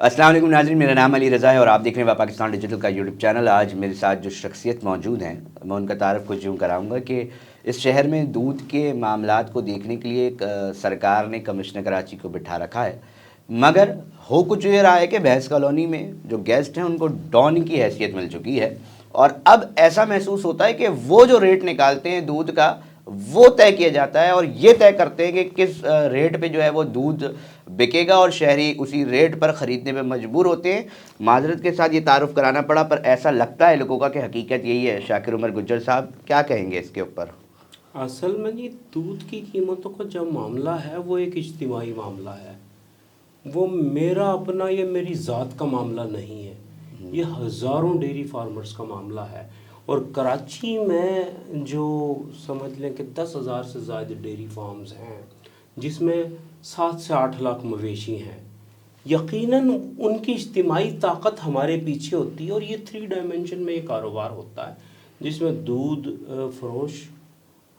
अस्सलाम वालेकुम नाज़रीन, मेरा नाम अली रज़ा है और आप देख रहे हैं पाकिस्तान डिजिटल का यूट्यूब चैनल। आज मेरे साथ जो शख्सियत मौजूद हैं मैं उनका तारफ़ कुछ यूँ कराऊँगा कि इस शहर में दूध के मामलात को देखने के लिए एक सरकार ने कमिश्नर कराची को बिठा रखा है, मगर हो कुछ ये रहा है कि भैंस कॉलोनी में जो गेस्ट हैं उनको डॉन की हैसियत मिल चुकी है और अब ऐसा महसूस होता है कि वो जो रेट निकालते हैं दूध का वो तय किया जाता है और ये तय करते हैं कि किस रेट पे जो है वो दूध बिकेगा और शहरी उसी रेट पर ख़रीदने में मजबूर होते हैं। माजरत के साथ ये तारुफ कराना पड़ा, पर ऐसा लगता है लोगों का कि हकीकत यही है। शाकिर उमर गुज्जर साहब क्या कहेंगे इसके ऊपर? असल में ये दूध की कीमतों का जो मामला है वो एक इज्तिमाई मामला है। वो मेरा अपना या मेरी ज़ात का मामला नहीं है, ये हज़ारों डेयरी फार्मर्स का मामला है। और कराची में जो समझ लें कि 10,000 से ज़्यादा डेयरी फार्म्स हैं, जिसमें 7 से 8 लाख मवेशी हैं। यकीनन उनकी इज्तिमाई ताकत हमारे पीछे होती है और ये 3 डायमेंशन में ये कारोबार होता है, जिसमें दूध फरोश,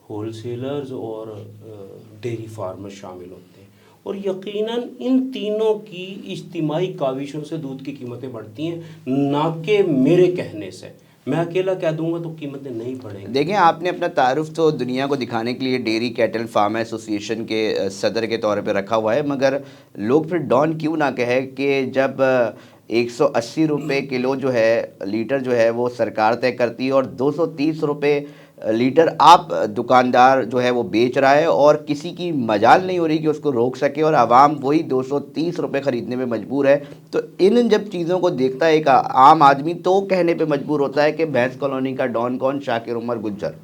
होलसेलर्स और डेयरी फार्मर शामिल होते हैं। और यकीनन इन तीनों की इज्तिमाई काविशों से दूध की कीमतें बढ़ती हैं, ना कि मेरे कहने से। मैं अकेला कह दूंगा तो कीमतें नहीं बढ़ेंगी। देखें, आपने अपना तारुफ तो दुनिया को दिखाने के लिए डेयरी कैटल फार्म एसोसिएशन के सदर के तौर पे रखा हुआ है, मगर लोग फिर डॉन क्यों ना कहे कि जब 180 रुपये किलो जो है लीटर जो है वो सरकार तय करती है और 230 रुपये लीटर आप दुकानदार जो है वो बेच रहा है और किसी की मजाल नहीं हो रही कि उसको रोक सके और आवाम वही 230 रुपये ख़रीदने में मजबूर है। तो इन जब चीज़ों को देखता है एक आम आदमी तो कहने पे मजबूर होता है कि भैंस कॉलोनी का डॉन कौन? शाकिर उमर गुज्जर।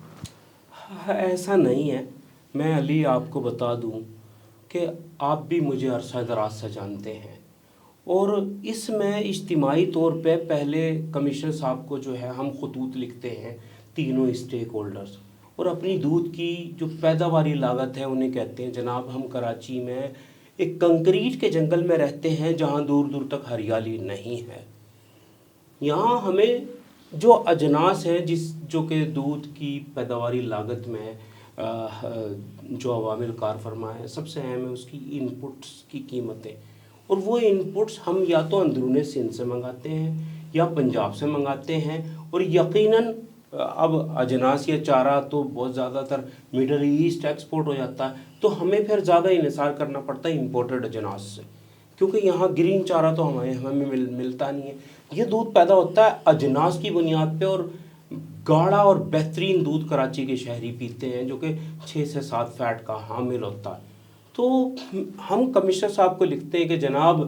ऐसा नहीं है। मैं अली आपको बता दूं कि आप भी मुझे अरसा दराज से जानते हैं और इसमें इज्तिमाई तौर पे पहले कमिश्नर साहब को जो है हम खतूत लिखते हैं, तीनों स्टेक होल्डर्स, और अपनी दूध की जो पैदावारी लागत है उन्हें कहते हैं जनाब हम कराची में एक कंक्रीट के जंगल में रहते हैं जहाँ दूर दूर तक हरियाली नहीं है। यहाँ हमें जो अजनास हैं जो कि दूध की पैदावारी लागत में जो अवामिल कार फरमा है, सबसे अहम है उसकी इनपुट्स की कीमतें। और वो इनपुट्स हम या तो अंदरूनी सिंध से मंगाते हैं या पंजाब से मंगाते हैं। और यकीनन अब अजनास या चारा तो बहुत ज़्यादातर मिडल ईस्ट एक्सपोर्ट हो जाता है, तो हमें फिर ज़्यादा इन्हिसार करना पड़ता है इंपोर्टेड अजनास से, क्योंकि यहाँ ग्रीन चारा तो हमें मिलता नहीं है। ये दूध पैदा होता है अजनास की बुनियाद पे और गाढ़ा और बेहतरीन दूध कराची के शहरी पीते हैं जो कि 6 से 7 फैट का हामिल होता है। तो हम कमिश्नर साहब को लिखते हैं कि जनाब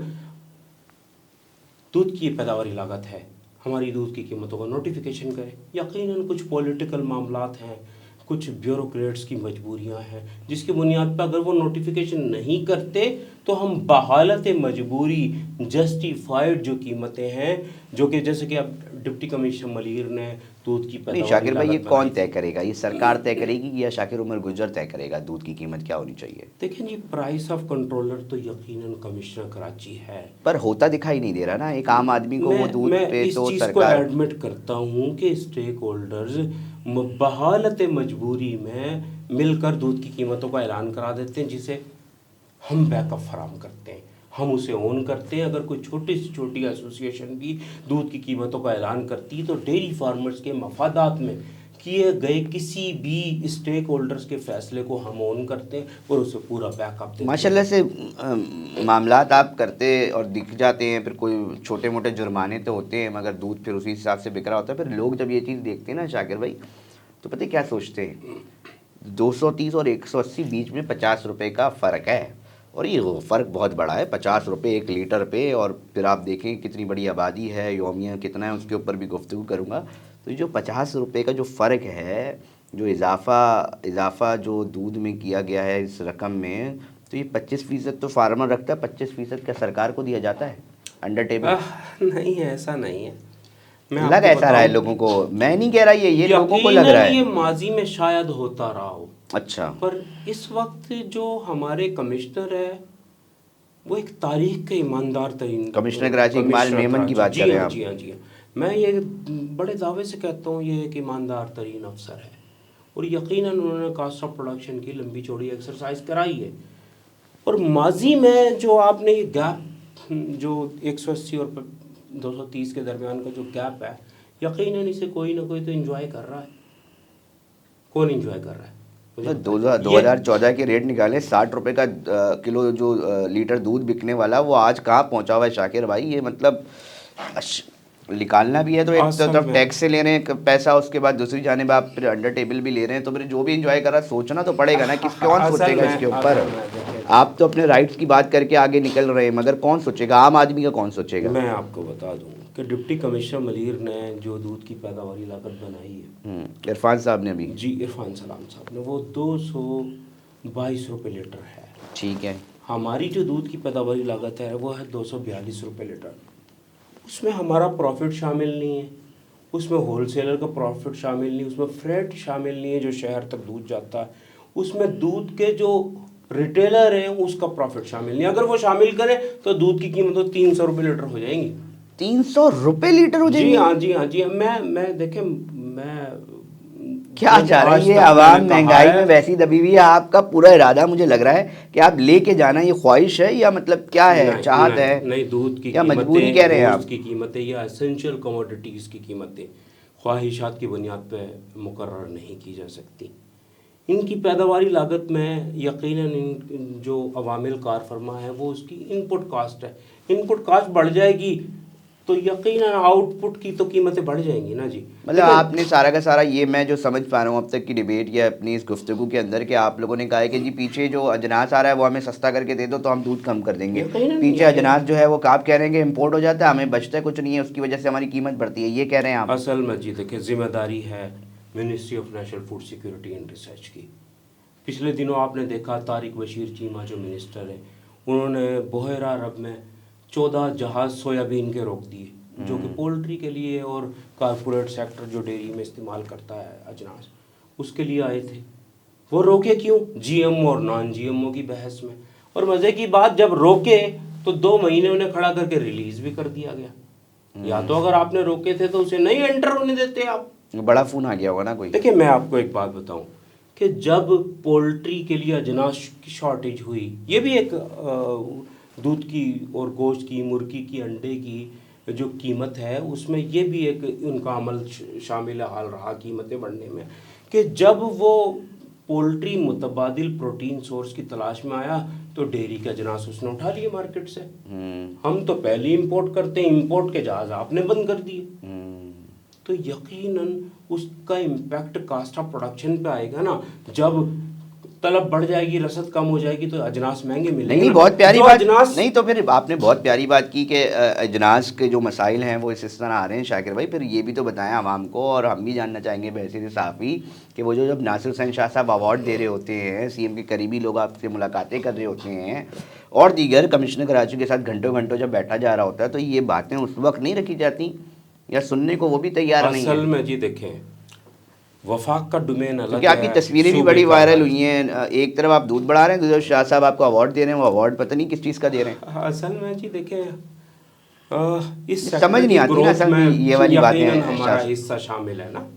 दूध की पैदावारी लागत है, हमारी दूध की कीमतों का नोटिफिकेशन करें। यकीनन कुछ पॉलिटिकल मामलात हैं, कुछ ब्यूरोक्रेट्स की मजबूरियां हैं, जिसकी बुनियाद पर अगर वो नोटिफिकेशन नहीं करते तो हम बहालत मजबूरी जस्टिफाइड जो कीमतें हैं, जो कि जैसे कि अब डिप्टी कमिश्नर मलिर ने दूध की नहीं पैदावारी शाकिर भाई, ये लागत कौन बनाई तय थी। करेगा? ये सरकार तय करेगी या शाकिर उमर गुज्जर तय करेगा दूध की कीमत क्या होनी चाहिए? देखिए जी, प्राइस ऑफ कंट्रोलर तो यकीनन कमिश्नर कराची है। पर होता दिखाई नहीं दे रहा ना, एक आम आदमी को वो दूध मैं पे इस तो चीज़ को सरकार। एडमिट करता हूँ कि स्टेक होल्डर्स बहालत मजबूरी में मिलकर दूध की कीमतों का ऐलान करा देते हैं, जिसे हम बैकअप फराम करते हैं, हम उसे ओन करते हैं। अगर कोई छोटी से छोटी एसोसिएशन भी दूध की कीमतों का ऐलान करती है तो डेयरी फार्मर्स के मफादात में किए गए किसी भी स्टेक होल्डर्स के फैसले को हम ओन करते हैं और उसे पूरा बैकअप देते माशाल्लाह हैं। से मामलात आप करते और दिख जाते हैं, फिर कोई छोटे मोटे जुर्माने तो होते हैं मगर दूध फिर उसी हिसाब से बिक रहा होता है। फिर लोग जब ये चीज़ देखते हैं ना शाकिर भाई, तो पता है क्या सोचते हैं? 230 और 180 बीच में 50 रुपये का फ़र्क है और ये फ़र्क बहुत बड़ा है, 50 रुपये 1 लीटर पे। और फिर आप देखें कितनी बड़ी आबादी है, यौमिया कितना है, उसके ऊपर भी गुफ्तगू करूँगा। तो ये जो 50 रुपये का जो फ़र्क है, जो इजाफ़ा जो दूध में किया गया है इस रकम में, तो ये 25% तो फार्मर रखता है, 25% क्या सरकार को दिया जाता है अंडर टेबल? नहीं है, ऐसा नहीं है। मैं लग आपको ऐसा रहा है बताऊं, लोगों को, मैं नहीं कह रहा, ये लोगों को लग रहा यकीनन है। ये माजी में शायद होता रहा हो, अच्छा। पर इस वक्त जो हमारे कमिश्नर है वो एक तारीख के ईमानदार तरीन कमिश्नर कराची इकबाल कमिश्नर मेमन की कराची। बात कर जी रहे हैं हाँ, आप? जी हाँ, जी हाँ। मैं ये बड़े दावे से कहता हूँ ये एक ईमानदार तरीन अफसर है और यकीनन उन्होंने कास्ट ऑफ प्रोडक्शन की लंबी चौड़ी एक्सरसाइज कराई है। और माजी में जो आपने ये गैप जो 180 और 230 के दरमियान का जो गैप है, यकीनन इसे कोई ना कोई तो एंजॉय कर रहा है। कौन एंजॉय कर रहा है? मुझे तो बताइए। 2014 के रेट निकाले, 60 रुपए का किलो जो लीटर दूध बिकने वाला, वो आज कहाँ पहुंचा हुआ है शाकिर भाई? ये मतलब निकालना भी है तो एक असल तरफ में टैक्स से ले रहे हैं पैसा, उसके बाद दूसरी जानिब आप फिर अंडर टेबल भी ले रहे हैं, तो फिर जो भी एंजॉय कर रहा है सोचना तो पड़ेगा ना कि कौन असल सोचेगा में इसके ऊपर। देखिए, आप तो अपने राइट्स की बात करके आगे निकल रहे हैं, मगर कौन सोचेगा? आम आदमी का कौन सोचेगा? मैं आपको बता दूं कि डिप्टी कमिश्नर मलीर ने जो दूध की पैदावारी लागत बनाई है, इरफान साहब ने भी। जी इरफान सलाम साहब ने, वो 222 रुपये लीटर है। ठीक है। हमारी जो दूध की पैदावारी लागत है वो है 242 रुपये लीटर। उसमें हमारा प्रॉफिट शामिल नहीं है, उसमें होलसेलर का प्रॉफिट शामिल नहीं, उसमें फ्रेट शामिल नहीं है जो शहर तक दूध जाता है, उसमें दूध के जो रिटेलर हैं उसका प्रॉफिट शामिल नहीं। अगर वो शामिल करें तो दूध की कीमत तो 300 रुपये लीटर हो जाएंगी। 300 रुपए लीटर हो जाएंगे? जी हाँ, जी हाँ, जी हाँ। मैं देखें, मैं क्या चाह रहे हैं ये आवाम? महंगाई में वैसी दबी हुई है, आपका पूरा इरादा मुझे लग रहा है कि आप लेके जाना, ये ख्वाहिश है या मतलब क्या है, चाहत है? नहीं, दूध की या कीमतें, मजबूरी कह रहे हैं आप? दूध की कीमतें या एसेंशियल कमोडिटीज़ की कीमतें ख्वाहिशात की बुनियाद पे मुकर्रर नहीं की जा सकती। इनकी पैदावारी लागत में यकीनन इन जो अवामिल कार फरमा है वो उसकी इनपुट कास्ट है। इनपुट कास्ट बढ़ जाएगी तो यकीनन आउटपुट की तो कीमतें बढ़ जाएंगी ना जी। मतलब आपने सारा का सारा, ये मैं जो समझ पा रहा हूँ अब तक की डिबेट या अपनी इस गुफ्तगू के अंदर, कि आप लोगों ने कहा है कि जी पीछे जो अजनास आ रहा है वो हमें सस्ता करके दे दो तो हम दूध कम कर देंगे। पीछे अजनास जो है वो आप कह रहे हैं कि इम्पोर्ट हो जाता है, हमें बचता कुछ नहीं है, उसकी वजह से हमारी कीमत बढ़ती है, ये कह रहे हैं आप? असल में जी देखिए, जिम्मेदारी है ministry of national food security and research की। पिछले दिनों आपने देखा तारिक बशीर चीमा जो मिनिस्टर है, उन्होंने बहरा अरब में 14 जहाज़ सोयाबीन के रोक दिए, जो कि पोल्ट्री के लिए और कारपोरेट सेक्टर जो डेयरी में इस्तेमाल करता है अजनास, उसके लिए आए थे। वो रोके क्यों? जीएमओ और नॉन जीएमओ की बहस में। और मज़े की बात, जब रोके तो 2 महीने उन्हें खड़ा करके रिलीज़ भी कर दिया गया। या तो अगर आपने रोके थे तो उसे नहीं एंटर होने देते आप। बड़ा फ़ोन आ गया होगा ना कोई? देखिए, मैं आपको एक बात बताऊं कि जब पोल्ट्री के लिए अजनास की शॉर्टेज हुई, ये भी एक दूध की और गोश्त की, मुर्गी की, अंडे की जो कीमत है उसमें ये भी एक उनका अमल शामिल हाल रहा कीमतें बढ़ने में, कि जब वो पोल्ट्री मुतबादिल प्रोटीन सोर्स की तलाश में आया तो डेयरी का अजनास उसने उठा लिए मार्केट से। हम तो पहले इंपोर्ट करते हैं, इंपोर्ट के जहाज आपने बंद कर दिए, तो यकीनन उसका इम्पैक्ट कास्ट ऑफ प्रोडक्शन पे आएगा ना। जब तलब बढ़ जाएगी, रसद कम हो जाएगी तो अजनास महंगे मिलेंगे। नहीं, बहुत प्यारी बात। नहीं तो फिर आपने बहुत प्यारी बात की कि अजनास के जो मसाइल हैं वो इस तरह आ रहे हैं। शाकिर भाई फिर ये भी तो बताएं आवाम को, और हम भी जानना चाहेंगे वैसे साफ़ी, कि वो जो जब नासिर हुसैन शाह साहब अवार्ड दे रहे होते हैं, सीएम के करीबी लोग आपसे मुलाकातें कर रहे होते हैं और दीगर कमिश्नर कराची के साथ घंटों घंटों जब बैठा जा रहा होता है, तो ये बातें उस वक्त नहीं रखी जाती या सुनने को वो भी तैयार नहीं है? असल में जी देखें, वफाक का डोमेन अलग है। क्योंकि आपकी तस्वीरें भी बड़ी वायरल हुई हैं, एक तरफ आप दूध बढ़ा रहे हैं, दूसरी तरफ शाह साहब आपको अवार्ड दे रहे हैं, वो अवार्ड पता नहीं किस चीज़ का दे रहे हैं। असल में जी देखें, इस समझ नहीं आती ना असल में ये वाली बातें। हमारा हिस्सा शामिल है ना,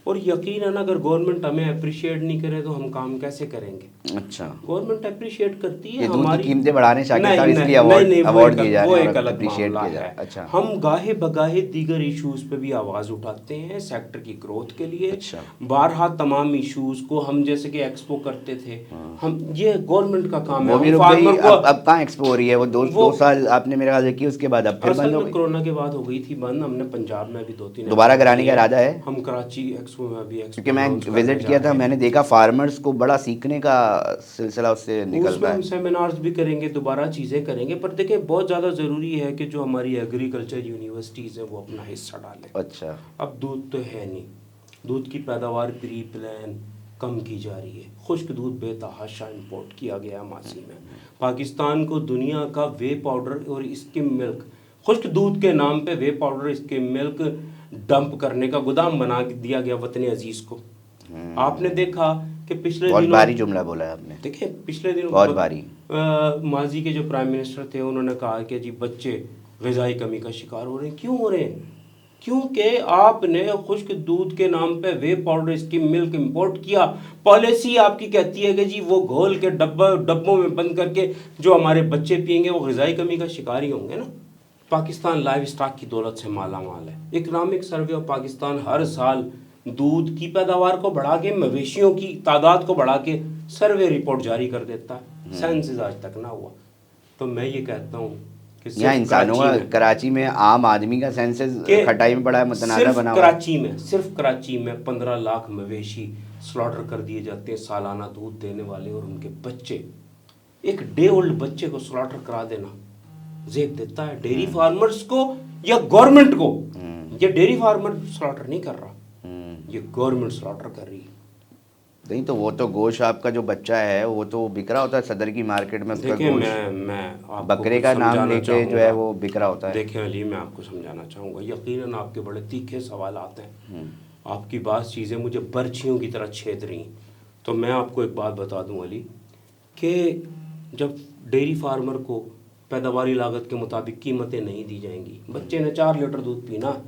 और यकीनन अगर गवर्नमेंट हमें अप्रिशिएट नहीं करे तो हम काम कैसे करेंगे? अच्छा, गवर्नमेंट अप्रिशिएट करती है हमारी कीमतें बढ़ाने इसलिए अवार्ड दिए जा रहे हैं, अप्रिशिएट किया जाए। अच्छा, हम गाहे बगाहे दीगर इश्यूज पे भी आवाज उठाते हैं सेक्टर की ग्रोथ के लिए। अच्छा, बारहा तमाम इश्यूज को हम जैसे कि एक्सपो करते थे, हम ये गवर्नमेंट का काम है। फार्मर को अब कहाँ एक्सपो हो रही है? वो 2 साल आपने मेरे ख्याल से की, उसके बाद अब फिर बंद हो गई। कोरोना के बाद हो गई थी बंद। हमने पंजाब में भी 2-3 दोबारा कराने का इरादा है। हम कराची एक्सपो में भी, क्योंकि मैं विजिट किया था, मैंने देखा फार्मर्स को बड़ा सीखने का सिलसिला उससे निकल रहा है। हम सेमिनार्स भी करेंगे, दोबारा चीज़ें करेंगे, पर देखिए बहुत ज़्यादा ज़रूरी है कि जो हमारी एग्रीकल्चर यूनिवर्सिटीज़ हैं वो अपना हिस्सा डालें। अच्छा, अब दूध तो है नहीं, दूध की पैदावार प्री प्लान कम की जा रही है। खुश्क दूध बेतहाशा इंपोर्ट किया गया मासी में। पाकिस्तान को दुनिया का वे पाउडर और स्किम मिल्क, खुश्क दूध के नाम पे वे पाउडर स्किम मिल्क डंप करने का गोदाम बना दिया गया वतन अजीज को। आपने देखा कि पिछले बहुत भारी जुमला बोला है आपने। देखिए पिछले दिनों बहुत भारी, माजी के जो प्राइम मिनिस्टर थे उन्होंने कहा कि जी बच्चे ग़िज़ाई कमी का शिकार हो रहे हैं। क्यों हो रहे हैं? क्योंकि आपने खुश्क दूध के नाम पे वे पाउडर स्किम मिल्क इंपोर्ट किया। पॉलिसी आपकी कहती है कि जी वो घोल के डब्बों में बंद करके जो हमारे बच्चे पिएंगे वो ग़िज़ाई कमी का शिकार ही होंगे ना। पाकिस्तान लाइव स्टॉक की दौलत से माला माल है। इकनॉमिक सर्वे ऑफ पाकिस्तान हर साल दूध की पैदावार को बढ़ा के, मवेशियों की तादाद को बढ़ा के सर्वे रिपोर्ट जारी कर देता है। सेंसस आज तक ना हुआ। तो मैं ये कहता हूँ कि यहाँ इंसानों का कराची में आम आदमी का सेंसस खटाई में पड़ा है, मुतनाज़ा बना हुआ है। सिर्फ कराची में 15 लाख मवेशी स्लॉटर कर दिए जाते हैं सालाना दूध देने वाले, और उनके बच्चे, एक डे ओल्ड बच्चे को स्लॉटर करा देना जेब देता है डेयरी फार्मर्स को या गवर्नमेंट को। ये डेयरी फार्मर स्लॉटर नहीं कर रहा, ये गवर्नमेंट स्लॉटर कर रही है। नहीं तो वो तो गोश्त आपका जो बच्चा है वो तो बिक रहा होता है सदर की मार्केट में। देखिए मैं बकरे का नाम लेके जो है वो बिक रहा होता है। देखिए अली, मैं आपको समझाना चाहूँगा, यकीनन आपके बड़े तीखे सवाल आते हैं, आपकी बात चीज़ें मुझे बर्छियों की तरह छेद रही। तो मैं आपको एक बात बता दूं अली, कि जब डेयरी फार्मर को पैदावारी लागत के मुताबिक कीमतें नहीं दी जाएंगी, बच्चे ने 4 लीटर दूध पीना,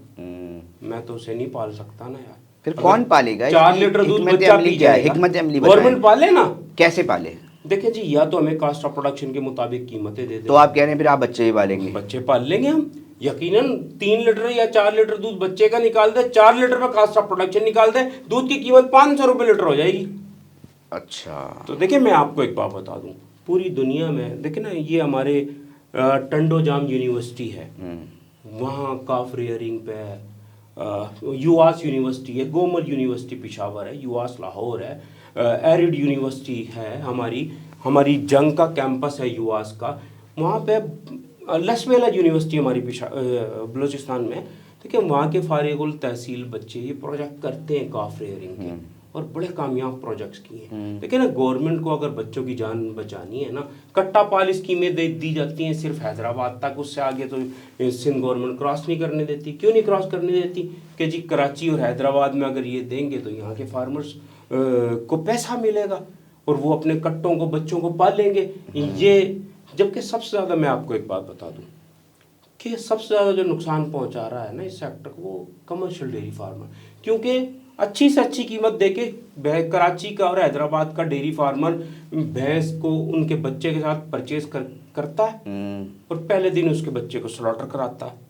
मैं तो उसे नहीं पाल सकता ना यार। फिर कौन पालेगा? 4 लीटर दूध बच्चा पी जाएगा, हिकमत अमली गवर्नमेंट पाले ना। कैसे पाले? देखिए जी, या तो हमें कास्ट ऑफ प्रोडक्शन के मुताबिक कीमतें दे दे। तो आप कह रहे हैं फिर आप बच्चे ही पालेंगे? बच्चे पाल लेंगे हम, यकीनन 3 लीटर या 4 लीटर दूध बच्चे का निकाल दे, 4 लीटर में कास्ट ऑफ प्रोडक्शन निकाल दे, दूध की कीमत 500 रुपये लीटर हो जाएगी। अच्छा, तो देखिए मैं आपको एक बात बता दूं, पूरी दुनिया में देखिए ना, ये हमारे टंडोजाम यूनिवर्सिटी है, वहाँ काफ रेयरिंग पे यूआस यूनिवर्सिटी है, गोमर यूनिवर्सिटी पेशावर है, यूआस लाहौर है, एरिड यूनिवर्सिटी है, हमारी जंग का कैंपस है यूआस का, वहाँ पे लसवेला यूनिवर्सिटी हमारी बलूचिस्तान में। देखिए वहाँ के फारिगुल तहसील बच्चे ये प्रोजेक्ट करते हैं काफ रेयरिंग के, और बड़े कामयाब प्रोजेक्ट्स किए हैं। देखिए ना, गवर्नमेंट को अगर बच्चों की जान बचानी है ना, कट्टा पाल स्कीमें दी जाती हैं सिर्फ हैदराबाद तक, उससे आगे तो सिंध गवर्नमेंट क्रॉस नहीं करने देती। क्यों नहीं क्रॉस करने देती? कि जी कराची और हैदराबाद में अगर ये देंगे तो यहाँ के फार्मर्स को पैसा मिलेगा और वो अपने कट्टों को, बच्चों को पालेंगे। ये जबकि सबसे ज़्यादा मैं आपको एक बात बता दूँ कि सबसे ज़्यादा जो नुकसान पहुँचा रहा है ना इस सेक्टर को, वो कमर्शियल डेयरी फार्मर, क्योंकि अच्छी से अच्छी कीमत देके कराची का और हैदराबाद का डेयरी फार्मर भैंस को उनके बच्चे के साथ परचेज करता है और पहले दिन उसके बच्चे को स्लॉटर कराता है।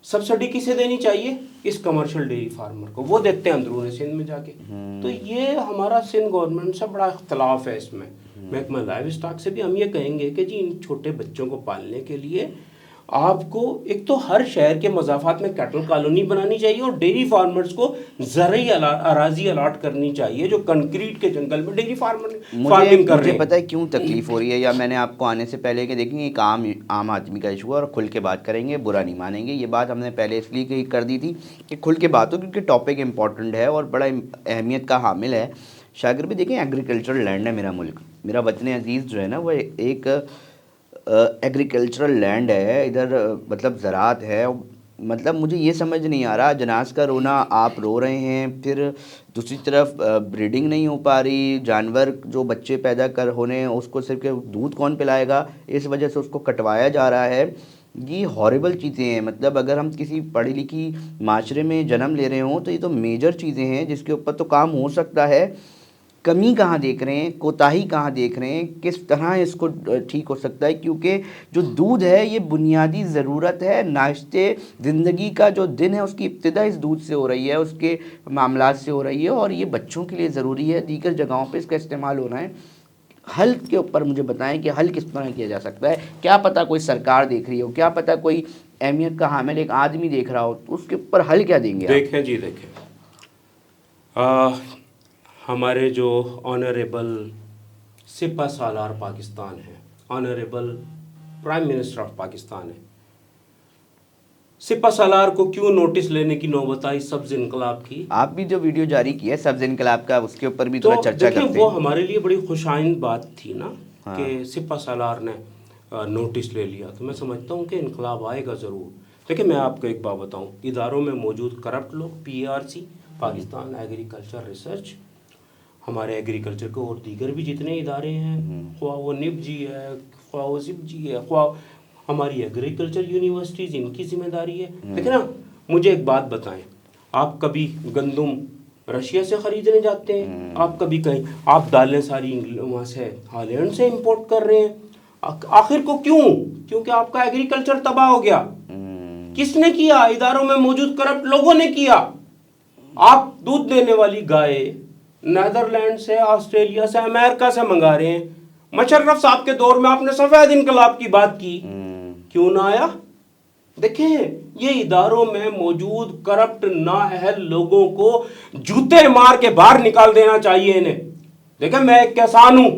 सब्सिडी किसे देनी चाहिए? इस कमर्शियल डेयरी फार्मर को, वो देते हैं अंदरूनी सिंध में जाके। तो ये हमारा सिंध गवर्नमेंट से बड़ा इख्तलाफ है इसमें। महकमा लाइव स्टॉक से भी हम ये कहेंगे कि जी इन छोटे बच्चों को पालने के लिए आपको एक तो हर शहर के मज़ाफ़ात में कैटल कॉलोनी बनानी चाहिए और डेयरी फार्मर्स को ज़रई अराजी अलाट करनी चाहिए, जो कंक्रीट के जंगल में डेयरी फार्मिंग कर रहे हैं। मुझे पता है क्यों तकलीफ हो रही है, या मैंने आपको आने से पहले कि देखेंगे एक आम आदमी का इशू है और खुल के बात करेंगे, बुरा नहीं मानेंगे। ये बात हमने पहले इसलिए कर दी थी कि खुल के बात हो, क्योंकि टॉपिक इंपॉर्टेंट है और बड़ा अहमियत का हामिल है। शागिर भी देखें, एग्रीकल्चरल लैंड है मेरा मुल्क, मेरा वतन अजीज़ जो है ना वो एक एग्रीकल्चरल लैंड है। इधर मतलब ज़राअत है। मतलब मुझे ये समझ नहीं आ रहा, जनाज का रोना आप रो रहे हैं, फिर दूसरी तरफ ब्रीडिंग नहीं हो पा रही, जानवर जो बच्चे पैदा कर होने हैं उसको सिर्फ दूध कौन पिलाएगा, इस वजह से उसको कटवाया जा रहा है। ये हॉरिबल चीज़ें हैं। मतलब अगर हम किसी पढ़ी लिखी माशरे में जन्म ले रहे हों तो ये तो मेजर चीज़ें हैं जिसके ऊपर तो काम हो सकता है। कमी कहाँ देख रहे हैं, कोताही कहाँ देख रहे हैं, किस तरह इसको ठीक हो सकता है? क्योंकि जो दूध है ये बुनियादी ज़रूरत है, नाश्ते ज़िंदगी का जो दिन है उसकी इब्तिदा इस दूध से हो रही है, उसके मामलात से हो रही है, और ये बच्चों के लिए ज़रूरी है। दीगर जगहों पे इसका इस्तेमाल हो रहा है। हल के ऊपर मुझे बताएं कि हल किस तरह किया जा सकता है। क्या पता कोई सरकार देख रही हो, क्या पता कोई अहमियत का हामिल एक आदमी देख रहा हो, तो उसके ऊपर हल क्या देंगे? देखें जी, देखें हमारे जो ऑनरेबल सिपा सालार पाकिस्तान है, honourable prime minister of Pakistan है, सिपा सालार को क्यों नोटिस लेने की नौबत आई सब्ज इनकलाब की? आप भी जो वीडियो जारी की है सब्ज इनकलाब का, उसके ऊपर भी थोड़ा चर्चा करते हैं। वो हमारे लिए बड़ी खुशाइंद बात थी ना। हाँ। कि सिपा सालार ने नोटिस ले लिया, तो मैं समझता हूँ कि इनकलाब आएगा ज़रूर। देखिए मैं आपको एक बात बताऊँ, इदारों में मौजूद करप्ट लोग, PARC पाकिस्तान एग्रीकल्चर रिसर्च, हमारे एग्रीकल्चर को और दीगर भी जितने इदारे हैं, ख्वाह वो निब जी है, ख्वाह वो सिप जी है, ख्वाह हमारी एग्रीकल्चर यूनिवर्सिटीज़, इनकी जिम्मेदारी है। देखिए ना, मुझे एक बात बताएं, आप कभी गंदम रशिया से खरीदने जाते हैं? आप कभी कहीं आप दालें सारी वहाँ से हॉलैंड से इंपोर्ट कर रहे हैं? आखिर को क्यों? क्योंकि आपका एग्रीकल्चर तबाह हो गया। किसने किया? इदारों में मौजूद करप्ट लोगों ने किया। आप दूध देने वाली गाय नीदरलैंड से, ऑस्ट्रेलिया से, अमेरिका से मंगा रहे हैं। मुशर्रफ साहब के दौर में आपने सफेद इनकलाब की बात की, क्यों ना आया? देखें, ये इदारों में मौजूद करप्ट नाअहल लोगों को जूते मार के बाहर निकाल देना चाहिए इन्हें। देखें, मैं एक किसान हूं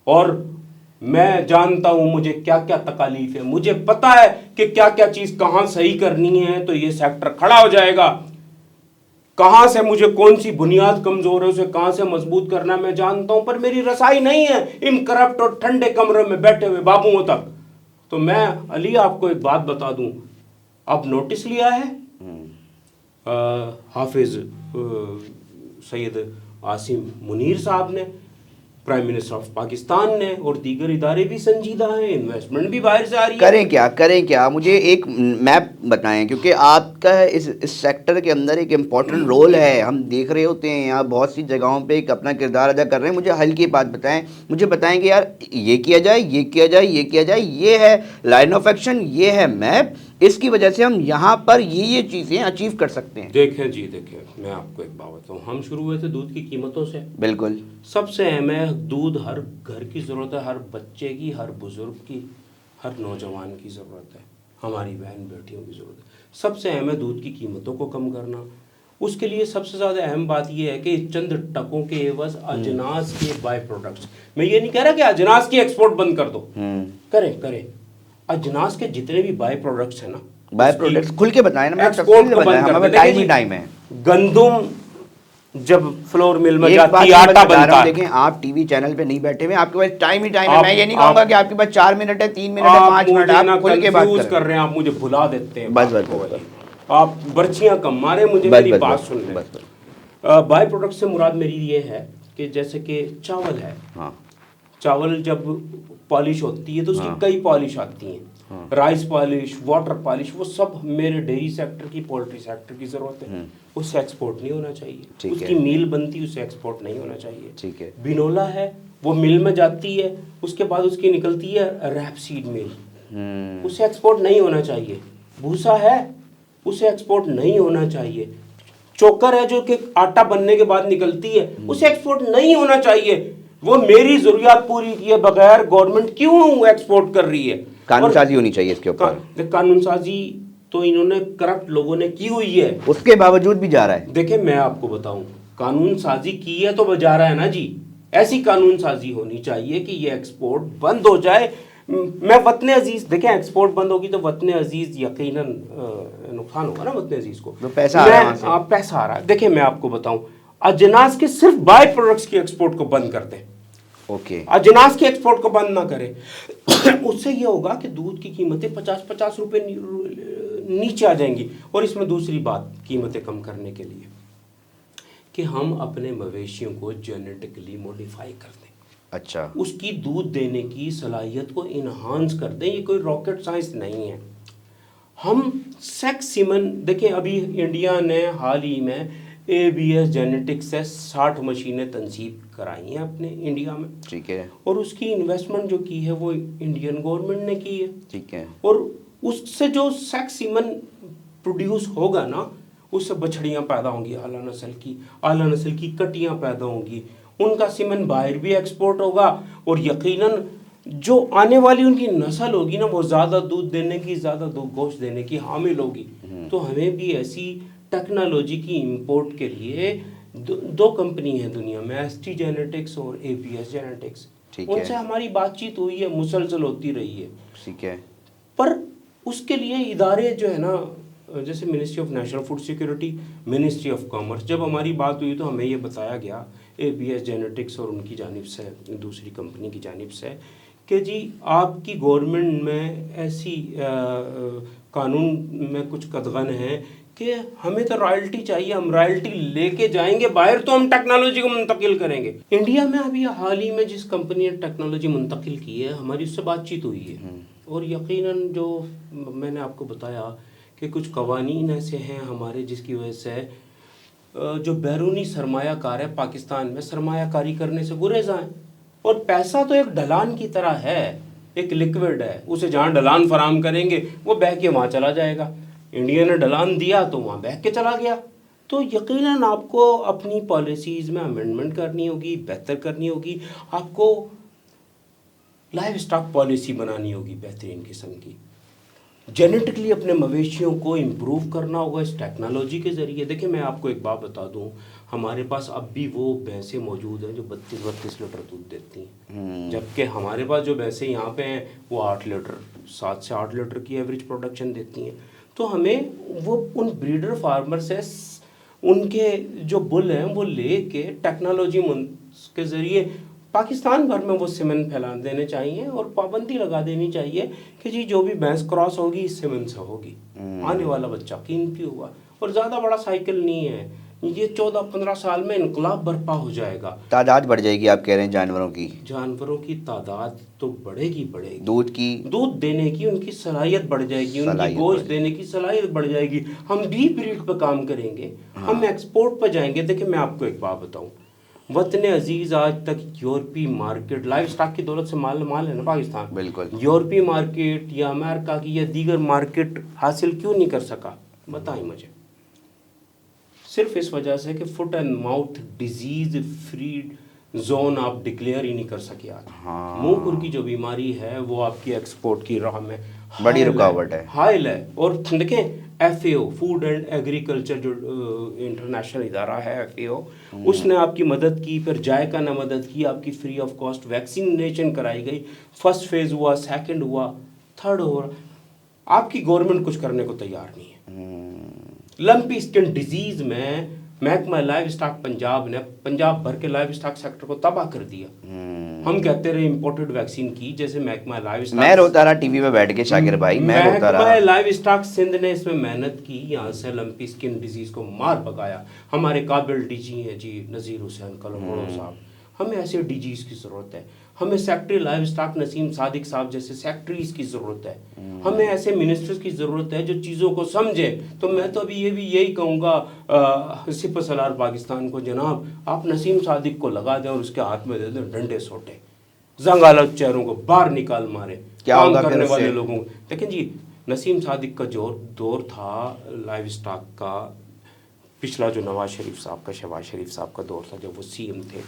और मैं जानता हूं मुझे क्या क्या तकालीफ है। मुझे पता है कि क्या क्या चीज कहां सही करनी है तो ये सेक्टर खड़ा हो जाएगा। कहां से मुझे कौन सी बुनियाद कमजोर है उसे कहां से मजबूत करना मैं जानता हूं, पर मेरी रसाई नहीं है इन करप्ट और ठंडे कमरे में बैठे हुए बाबुओं तक। तो मैं अली आपको एक बात बता दूं, अब नोटिस लिया है हाफिज सैयद आसिम मुनीर साहब ने, प्राइम मिनिस्टर ऑफ पाकिस्तान ने, और दीगर इदारे भी संजीदा हैं, इन्वेस्टमेंट भी बाहर से आ रही है। करें क्या मुझे एक मैप बताएं, क्योंकि आपका इस सेक्टर के अंदर एक इम्पॉर्टेंट रोल है। हम देख रहे होते हैं यहाँ बहुत सी जगहों पे एक अपना किरदार अदा कर रहे हैं। मुझे हल्की बात बताएं, मुझे बताएं कि यार ये किया जाए, ये किया जाए, ये किया जाए, ये है लाइन ऑफ एक्शन, ये है मैप, इसकी वजह से हम यहाँ पर ये चीज़ें अचीव कर सकते हैं। देखें जी, देखें, मैं आपको एक बात बताऊँ, हम शुरू हुए थे दूध की कीमतों से। बिल्कुल, सबसे अहम है दूध, हर घर की ज़रूरत है, हर बच्चे की, हर बुजुर्ग की, हर नौजवान की ज़रूरत है, हमारी बहन बेटियों की ज़रूरत है। सबसे अहम है दूध की कीमतों को कम करना। उसके लिए सबसे ज़्यादा अहम बात यह है कि चंद टकों के एवज अजनास के बाय प्रोडक्ट्स, मैं ये नहीं कह रहा कि अजनास की एक्सपोर्ट बंद कर दो, करें अजनास के जितने भी बाय प्रोडक्ट्स हैं ना, बाय प्रोडक्ट्स खुल के बताएं ना, एक्सपोर्ट को बंद कर दो। टाइम है। गंदम जब फ्लोर मिल में एक जाती है, आटा बनता है। देखें, आप टीवी चैनल पे नहीं बैठे हुए, आपके पास टाइम ही टाइम है। मैं ये नहीं कहूंगा कि आपके पास 4 मिनट है, 3 मिनट है, 5 मिनट, आप खुल के बात कर रहे हैं, आप मुझे भुला देते हैं। बस आप बर्चियां कम मारे, मुझे मेरी बात सुन लें। बाय प्रोडक्ट से मुराद मेरी ये है कि जैसे कि चावल है, चावल जब पॉलिश होती है तो उसकी कई पॉलिश आती हैं, राइस पॉलिश, वाटर पॉलिश, वो सब मेरे डेयरी सेक्टर की, पोल्ट्री सेक्टर की जरूरत है। उससे एक्सपोर्ट नहीं होना चाहिए। उसकी मील बनती, उससे एक्सपोर्ट नहीं होना चाहिए। ठीक है। बिनोला है, वो मिल में जाती है, उसके बाद उसकी निकलती है रैपसीड मिल, उसे एक्सपोर्ट नहीं होना चाहिए। भूसा है, उसे एक्सपोर्ट नहीं होना चाहिए। चोकर है जो कि आटा बनने के बाद निकलती है, उसे एक्सपोर्ट नहीं होना चाहिए। वो मेरी जरूरियात पूरी किए बगैर गवर्नमेंट क्यों एक्सपोर्ट कर रही है? कानून साजी होनी चाहिए इसके ऊपर। कानून साजी तो इन्होंने करप्ट लोगों ने की हुई है, उसके बावजूद भी जा रहा है। देखिए, मैं आपको बताऊं, कानून साजी की है तो जा रहा है ना जी। ऐसी कानून साजी होनी चाहिए कि ये एक्सपोर्ट बंद हो जाए। मैं वतन अजीज, देखें, एक्सपोर्ट बंद होगी तो वतन अजीज यकीनन नुकसान होगा ना वतन अजीज को, तो पैसा आ रहा है, पैसा आ रहा है। देखिए, मैं आपको बताऊं, अजनास के सिर्फ बाय प्रोडक्ट्स की एक्सपोर्ट को बंद कर दें। ओके, अजनास के एक्सपोर्ट को बंद ना करें। उससे ये होगा कि दूध की कीमतें 50-50 रुपए नीचे आ जाएंगी। और इसमें दूसरी बात, कीमतें कम करने के लिए, कि हम अपने मवेशियों को जेनेटिकली मॉडिफाई कर दें। अच्छा, उसकी दूध देने की सलाहियत को इन्हांस कर दें। ये कोई रॉकेट साइंस नहीं है। हम सेक्स सीमन, देखिए, अभी इंडिया ने हाल ही में ABS जेनेटिक्स से 60 मशीनें तंसीब कराई हैं अपने इंडिया में। ठीक है। और उसकी इन्वेस्टमेंट जो की है वो इंडियन गवर्नमेंट ने की है। ठीक है। और उससे जो सेक्स सीमन प्रोड्यूस होगा ना, उससे बछड़ियाँ पैदा होंगी आला नस्ल की कटियाँ पैदा होंगी, उनका सीमन बाहर भी एक्सपोर्ट होगा, और यकीनन जो आने वाली उनकी नस्ल होगी ना, वो ज़्यादा दूध देने की, ज़्यादा गोश्त देने की हामिल होगी। तो हमें भी ऐसी टेक्नोलॉजी की इंपोर्ट के लिए दो कंपनी है दुनिया में, ST जेनेटिक्स और ABS जेनेटिक्स। उनसे हमारी बातचीत हुई है, मुसलसल होती रही है। ठीक है। पर उसके लिए इदारे जो है ना, जैसे ministry of national food security, ministry of commerce, जब हमारी बात हुई तो हमें ये बताया गया ABS जेनेटिक्स और उनकी जानिब से, दूसरी कंपनी की जानिब से, कि जी आपकी गवर्नमेंट में ऐसी कानून में कुछ कदगन है कि हमें तो रॉयल्टी चाहिए, हम रॉयल्टी लेके जाएंगे बाहर तो हम टेक्नोलॉजी को मुंतकिल करेंगे। इंडिया में अभी हाल ही में जिस कंपनी ने टेक्नोलॉजी मुंतकिल की है, हमारी उससे बातचीत हुई है, और यकीनन जो मैंने आपको बताया कि कुछ कवानीन ऐसे हैं हमारे जिसकी वजह से जो बैरूनी सरमायाकार है पाकिस्तान में सरमायाकारी करने से गुरेज आए। और पैसा तो एक ढलान की तरह है, एक लिक्विड है, उसे जहाँ ढलान फराम करेंगे वो बह के वहाँ चला जाएगा। इंडिया ने ढलान दिया तो वहाँ बह के चला गया। तो यकीनन आपको अपनी पॉलिसीज़ में अमेंडमेंट करनी होगी, बेहतर करनी होगी, आपको लाइव स्टॉक पॉलिसी बनानी होगी बेहतरीन किस्म की, जेनेटिकली अपने मवेशियों को इम्प्रूव करना होगा इस टेक्नोलॉजी के ज़रिए। देखिए मैं आपको एक बात बता दूं, हमारे पास अब भी वो भैंसें मौजूद हैं जो 32-32 लीटर दूध देती हैं, जबकि हमारे पास जो भैंसें यहाँ पे हैं वो 8 लीटर 7 से 8 लीटर की एवरेज प्रोडक्शन देती हैं। तो हमें वो उन ब्रीडर फार्मर से उनके जो बुल हैं वो ले के टेक्नोलॉजी के ज़रिए पाकिस्तान भर में वो सीमेन फैला देने चाहिए और पाबंदी लगा देनी चाहिए कि जी जो भी भैंस क्रॉस होगी इस सीमेन से होगी, आने वाला बच्चा कीमती होगा। और ज़्यादा बड़ा साइकिल नहीं है, ये 14-15 साल में इनकलाब बर्पा हो जाएगा। तादाद बढ़ जाएगी आप कह रहे हैं जानवरों की तादाद तो बढ़ेगी, दूध देने की उनकी सलाहियत बढ़ जाएगी, उनकी गोश्त देने की सलाहियत बढ़ जाएगी। हम डीप ब्रीड पर काम करेंगे, हम एक्सपोर्ट पर जाएंगे। देखिए मैं आपको एक बात बताऊँ, वतन अजीज़ आज तक यूरोपीय मार्केट लाइव स्टॉक की दौलत से माल है ना पाकिस्तान, बिल्कुल यूरोपीय मार्केट या अमेरिका की या दीगर मार्केट हासिल क्यों नहीं कर सका, बताएं मुझे। सिर्फ इस वजह से कि foot and mouth disease free zone आप डिक्लेयर ही नहीं कर सके आज। मुंह खुर की जो बीमारी है वो आपकी एक्सपोर्ट की राह में बड़ी रुकावट है, हाइल है। और देखें FAO फूड एंड एग्रीकल्चर जो इंटरनेशनल इदारा है FAO, उसने आपकी मदद की, फिर जायका ने मदद की, आपकी फ्री ऑफ कॉस्ट वैक्सीनेशन कराई गई, फर्स्ट फेज हुआ, सेकंड हुआ, थर्ड हुआ। आपकी गवर्नमेंट कुछ करने को तैयार नहीं है। लंपी स्किन डिजीज में महकमा लाइव स्टॉक पंजाब ने पंजाब भर के लाइव स्टॉक सेक्टर को तबाह कर दिया। हम कहते रहे इंपोर्टेड वैक्सीन की, जैसे महकमा लाइव स्टॉक, मैं रोता रहा टीवी पे बैठ के शाकिर भाई, मैं रोता रहा। लाइव स्टॉक सिंध ने इसमें मेहनत की, यहाँ से लंपी स्किन डिजीज को मार भगाया। हमारे काबिल DG हैं जी नज़ीर हुसैन कलमोड़ो साहब, हमें ऐसे DGs की ज़रूरत है। हमें secretary live stock Naseem Sadiq साहब जैसे सेक्रेटरीज की ज़रूरत है। हमें ऐसे मिनिस्टर्स की ज़रूरत है जो चीज़ों को समझे। तो मैं तो अभी यही कहूँगा सिपह सलार पाकिस्तान को, जनाब आप नसीम सादिक को लगा दें और उसके हाथ में दे दें डंडे सोटे, जंगाला चेहरों को बाहर निकाल मारे, क्या काम होगा करने वाले लोगों को। लेकिन जी नसीम सादिक का जो दौर था लाइव स्टॉक का, पिछला जो नवाज शरीफ साहब का, शहबाज शरीफ साहब का दौर था जब वो CM थे,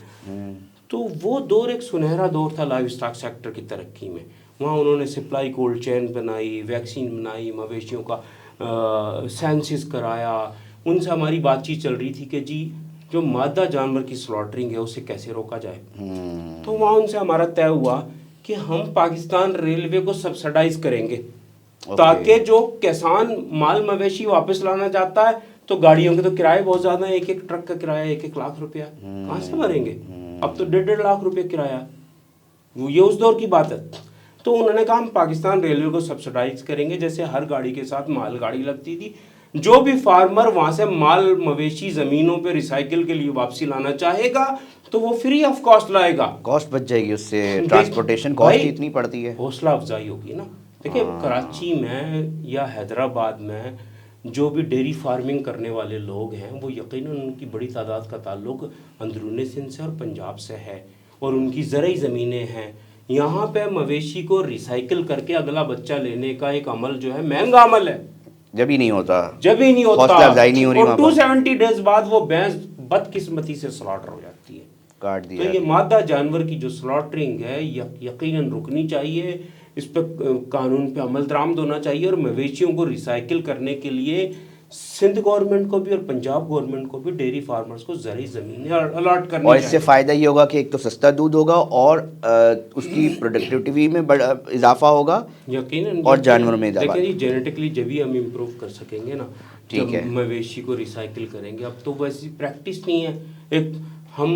तो वो दौर एक सुनहरा दौर था लाइव स्टॉक सेक्टर की तरक्की में। वहाँ उन्होंने सप्लाई कोल्ड चेन बनाई, वैक्सीन बनाई, मवेशियों का सेंसिस कराया। उनसे हमारी बातचीत चल रही थी कि जी जो मादा जानवर की स्लॉटरिंग है उसे कैसे रोका जाए। तो वहाँ उनसे हमारा तय हुआ कि हम पाकिस्तान रेलवे को सब्सिडाइज करेंगे, ताकि जो किसान माल मवेशी वापस लाना चाहता है, तो गाड़ियों के तो किराए बहुत ज़्यादा है, एक ट्रक का किराया 1-1 लाख रुपया, कहाँ से भरेंगे? अब तो 1.5 लाख रुपये किराया, वो ये उस दौर की बात है। तो उन्होंने कहा हम पाकिस्तान रेलवे को सब्सिडाइज करेंगे, जैसे हर गाड़ी के साथ माल गाड़ी लगती थी। जो भी फार्मर वहाँ से माल मवेशी ज़मीनों पे रिसाइकिल के लिए वापसी लाना चाहेगा तो वो फ्री ऑफ कॉस्ट लाएगा, कॉस्ट बच जाएगी उससे, ट्रांसपोर्टेशन कॉस्ट इतनी पड़ती है, हौसला अफजाई होगी ना। देखिए कराची में या हैदराबाद में जो भी डेयरी फार्मिंग करने वाले लोग हैं वो यकीनन उनकी बड़ी तादाद का ताल्लुक अंदरूनी सिंध से और पंजाब से है, और उनकी ज़रई ज़मीनें हैं। यहाँ पे मवेशी को रिसाइकिल करके अगला बच्चा लेने का एक अमल जो है महंगा अमल है, जब ही नहीं होता, हौसला अफजाई नहीं हो रही। और 270 डेज बाद वो भैंस बदकिस्मती से स्लॉटर हो जाती है, काट दिया। तो ये मादा जानवर की जो स्लॉटरिंग है यकीनन रुकनी चाहिए, इस पर कानून पे अमल दरामद होना चाहिए। और मवेशियों को रिसाइकिल करने के लिए सिंध गवर्नमेंट को भी और पंजाब गवर्नमेंट को भी डेयरी फार्मर्स को ज़रई ज़मीनें अलॉट करनी, और इससे फ़ायदा ये होगा कि एक तो सस्ता दूध होगा और उसकी प्रोडक्टिविटी में बड़ा इजाफा होगा यकीनन, और जानवरों में इजाफा। देखिए जेनेटिकली जब भी हम इम्प्रूव कर सकेंगे ना, ठीक है, मवेशी को रिसाइकिल करेंगे। अब तो वैसी प्रैक्टिस नहीं है। एक हम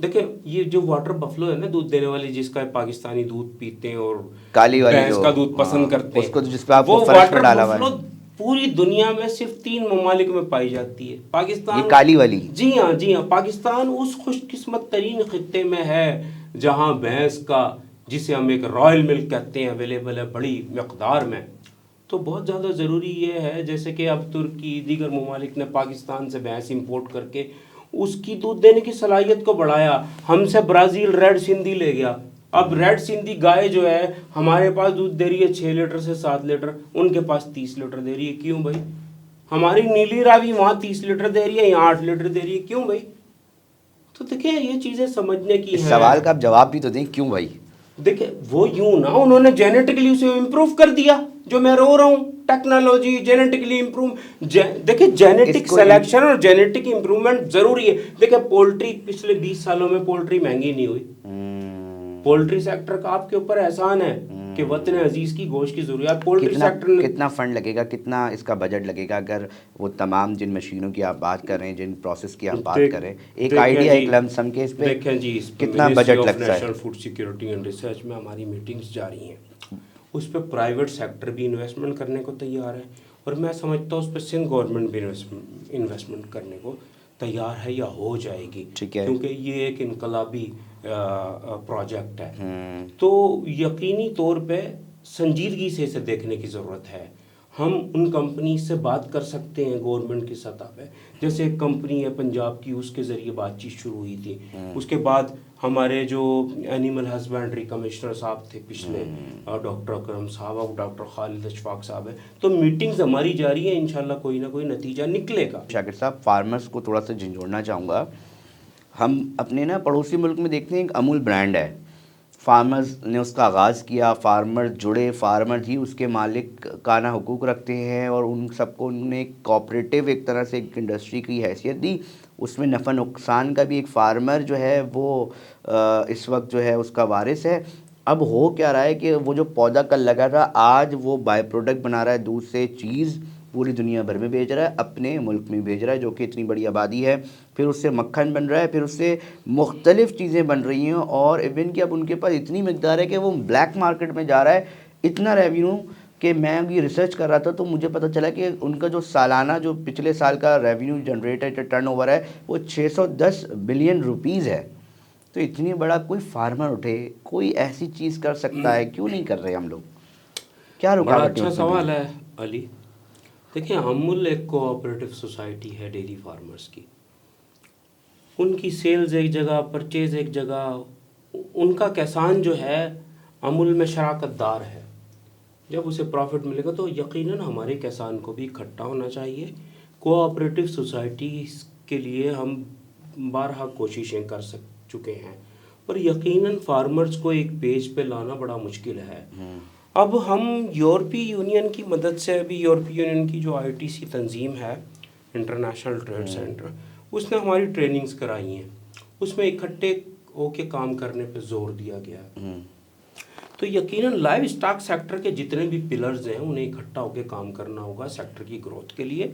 देखिए ये जो वाटर बफलो है ना दूध देने वाली, जिसका पाकिस्तानी दूध पीते हैं और काली वाली भैंस का दूध पसंद करते हैं, उसको जिस पे आपको फर्श पे डाला हुआ है, पूरी दुनिया में सिर्फ 3 ममालिक में पाई जाती है। पाकिस्तान, ये काली वाली, जी हाँ, पाकिस्तान उस खुशकिस्मत तरीन खित्ते में है जहाँ भैंस का, जिसे हम एक रॉयल मिल्क कहते हैं, अवेलेबल है बड़ी मकदार में। तो बहुत ज़्यादा ज़रूरी ये है, जैसे कि अब तुर्की दीगर ममालिक ने पाकिस्तान से भैंस इंपोर्ट करके उसकी दूध देने की सलाहियत को बढ़ाया। हमसे ब्राज़ील रेड सिंधी ले गया। अब रेड सिंधी गाय जो है हमारे पास दूध दे रही है 6 लीटर से 7 लीटर, उनके पास 30 लीटर दे रही है। क्यों भाई? हमारी नीली रावी वहाँ 30 लीटर दे रही है, यहाँ 8 लीटर दे रही है। क्यों भाई? तो देखिए ये चीज़ें समझने की इस हैं। सवाल का आप जवाब भी तो दें, क्यों भाई? देखिए वो यूं ना, उन्होंने जेनेटिकली उसे इम्प्रूव कर दिया। जो मैं रो रहा हूँ, टेक्नोलॉजी जेनेटिकली इम्प्रूव। देखिए जेनेटिक सिलेक्शन और जेनेटिक इम्प्रूवमेंट जरूरी है। देखिए पोल्ट्री पिछले 20 सालों में पोल्ट्री महंगी नहीं हुई। पोल्ट्री सेक्टर का आपके ऊपर एहसान है कि वतन अजीज की गोश्त की जरूरत। पोल्ट्री सेक्टर ने कितना फंड लगेगा, कितना इसका बजट लगेगा, अगर वो तमाम जिन मशीनों की आप बात कर रहे हैं, जिन प्रोसेस की आप बात कर रहे हैं, एक आइडिया, एक लमसम के इस पे देखें जी, इस कितना बजट लगता है? National food security and research में हमारी मीटिंग्स जारी हैं, उस पर प्राइवेट सेक्टर भी इन्वेस्टमेंट करने को तैयार है, और मैं समझता हूँ उस पर सिंध गवर्नमेंट भी इन्वेस्टमेंट करने को तैयार है या हो जाएगी। ठीक है, क्योंकि ये एक इनकलाबी प्रोजेक्ट है। तो यकीनी तौर पे संजीदगी से इसे देखने की ज़रूरत है। हम उन कंपनी से बात कर सकते हैं गवर्नमेंट की सतह पे, जैसे एक कंपनी है पंजाब की, उसके ज़रिए बातचीत शुरू हुई थी। उसके बाद हमारे जो एनिमल हस्बेंड्री कमिश्नर साहब थे पिछले, डॉक्टर अकरम साहब और डॉक्टर खालिद अशफाक साहब है, तो मीटिंग्स हमारी जारी है। इंशाल्लाह कोई ना कोई नतीजा निकलेगा। शाकिर साहब, फार्मर्स को थोड़ा सा झंझोड़ना चाहूँगा। हम अपने ना पड़ोसी मुल्क में देखते हैं, एक अमूल ब्रांड है, फार्मर्स ने उसका आगाज़ किया, फार्मर जुड़े, फार्मर ही उसके मालिक का ना हुकूक रखते हैं, और उन सबको उन्होंने एक कोऑपरेटिव, एक तरह से एक इंडस्ट्री की हैसियत दी। उसमें नफ़ा नुकसान का भी एक फार्मर जो है वो इस वक्त जो है उसका वारिस है। अब हो क्या रहा है कि वो जो पौधा कल लगा था, आज वो बाय प्रोडक्ट बना रहा है, दूध से चीज़ पूरी दुनिया भर में भेज रहा है, अपने मुल्क में भेज रहा है, जो कि इतनी बड़ी आबादी है। फिर उससे मक्खन बन रहा है, फिर उससे मुख्तलिफ़ चीज़ें बन रही हैं, और इवन कि अब उनके पास इतनी मकदार है कि वो ब्लैक मार्केट में जा रहा है। इतना रेवेन्यू कि मैं अभी रिसर्च कर रहा था तो मुझे पता चला कि उनका जो सालाना, जो पिछले साल का रेवेन्यू जनरेट है, टर्नओवर है, वो 610 बिलियन रुपीज़ है। तो इतनी बड़ा कोई फार्मर उठे, कोई ऐसी चीज़ कर सकता है, क्यों नहीं कर रहे हम लोग? क्या रुकावट है? बड़ा अच्छा सवाल है अली। देखिए अमूल एक कोऑपरेटिव सोसाइटी है डेयरी फार्मर्स की। उनकी सेल्स एक जगह, परचेज एक जगह, उनका किसान जो है अमूल में शराकतदार है। जब उसे प्रॉफिट मिलेगा तो यकीनन हमारे किसान को भी इकट्ठा होना चाहिए। कोऑपरेटिव सोसाइटी के लिए हम बारहा कोशिशें कर चुके हैं, पर यकीनन फार्मर्स को एक पेज पे लाना बड़ा मुश्किल है। अब हम यूरोपीय यूनियन की मदद से, अभी यूरोपीय यूनियन की जो आईटीसी तंजीम है, इंटरनेशनल ट्रेड सेंटर, उसने हमारी ट्रेनिंग्स कराई हैं, उसमें इकट्ठे होके काम करने पे जोर दिया गया है। तो यकीनन लाइव स्टॉक सेक्टर के जितने भी पिलर्स हैं उन्हें इकट्ठा होकर काम करना होगा सेक्टर की ग्रोथ के लिए।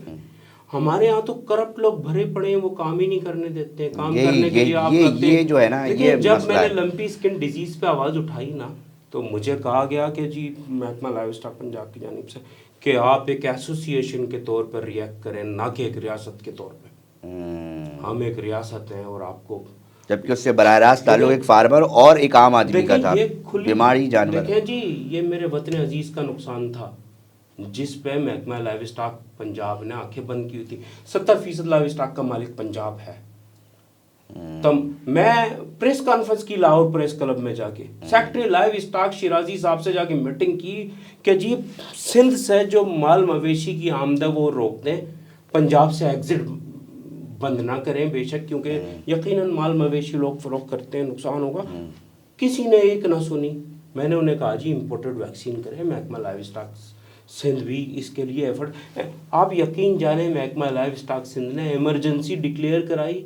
हमारे यहाँ तो करप्ट लोग भरे पड़े हैं, वो काम ही नहीं करने देते हैं। काम करने के लिए आप ये जो है ना, ये जब मैंने लंपी स्किन डिजीज पे आवाज़ उठाई ना, तो मुझे कहा गया कि जी महकमा लाइव स्टॉक पंजाब की जानिब से कि आप एक एसोसिएशन के तौर पर रिएक्ट करें, ना कि एक रियासत के तौर पर। हम एक रियासत हैं और आपको, जबकि उससे बराह रास्त ताल्लुक एक फार्मर और एक आम आदमी का था, बीमारी जानवर। देखें जी, ये मेरे वतन अजीज का नुकसान था जिस पे महकमा लाइव स्टॉक पंजाब ने आंखें बंद की हुई थी। 70% लाइव स्टॉक का मालिक पंजाब है। तब मैं प्रेस कॉन्फ्रेंस की लाहौर प्रेस क्लब में जाके सेक्रेटरी लाइव स्टॉक शिराजी साहब से जाके मीटिंग की कि जी सिंध से जो माल मवेशी की आमद वो रोक दें, पंजाब से एग्जिट बंद ना करें बेशक, क्योंकि यकीनन माल मवेशी लोग फरोख्त करते हैं, नुकसान होगा। किसी ने एक ना सुनी। मैंने उन्हें कहा जी इम्पोर्टेड वैक्सीन करें। महकमा लाइव स्टॉक सिंध भी इसके लिए एफर्ट, आप यकीन जाने महकमा लाइव स्टॉक सिंध ने इमरजेंसी डिक्लेयर कराई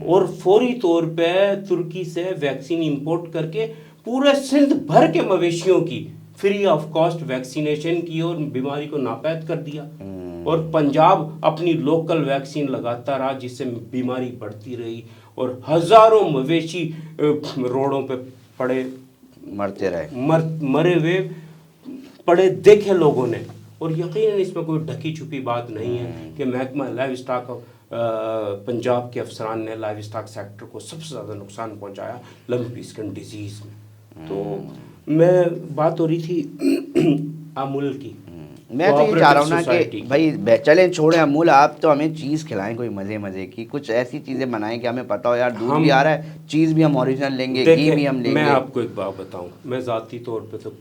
और फौरी तौर पे तुर्की से वैक्सीन इंपोर्ट करके पूरे सिंध भर के मवेशियों की फ्री ऑफ कॉस्ट वैक्सीनेशन की और बीमारी को नापैद कर दिया। और पंजाब अपनी लोकल वैक्सीन लगाता रहा, जिससे बीमारी बढ़ती रही और हजारों मवेशी रोडों पे पड़े, मरते रहे, मरे हुए पड़े देखे लोगों ने। और यकीनन इसमें कोई ढकी छुपी बात नहीं है कि महकमा लाइव स्टॉक पंजाब के अफसरान ने लाइव स्टॉक सेक्टर को सबसे ज़्यादा नुकसान पहुंचाया लंपी स्किन डिजीज़ में। तो मैं बात हो रही थी अमूल की, मैं तो ये चाह रहा हूँ ना कोऑपरेटिव कि भाई चलें छोड़ें अमूल, आप तो हमें चीज़ खिलाएं कोई मज़े मज़े की, कुछ ऐसी चीज़ें बनाएं कि हमें पता हो यार दूध हम भी आ रहा है, चीज़ भी हम ओरिजिनल लेंगे, घी भी हम देखें, मैं लेंगे। आपको एक बात बताऊं, मैं ज़ाती तौर पे तो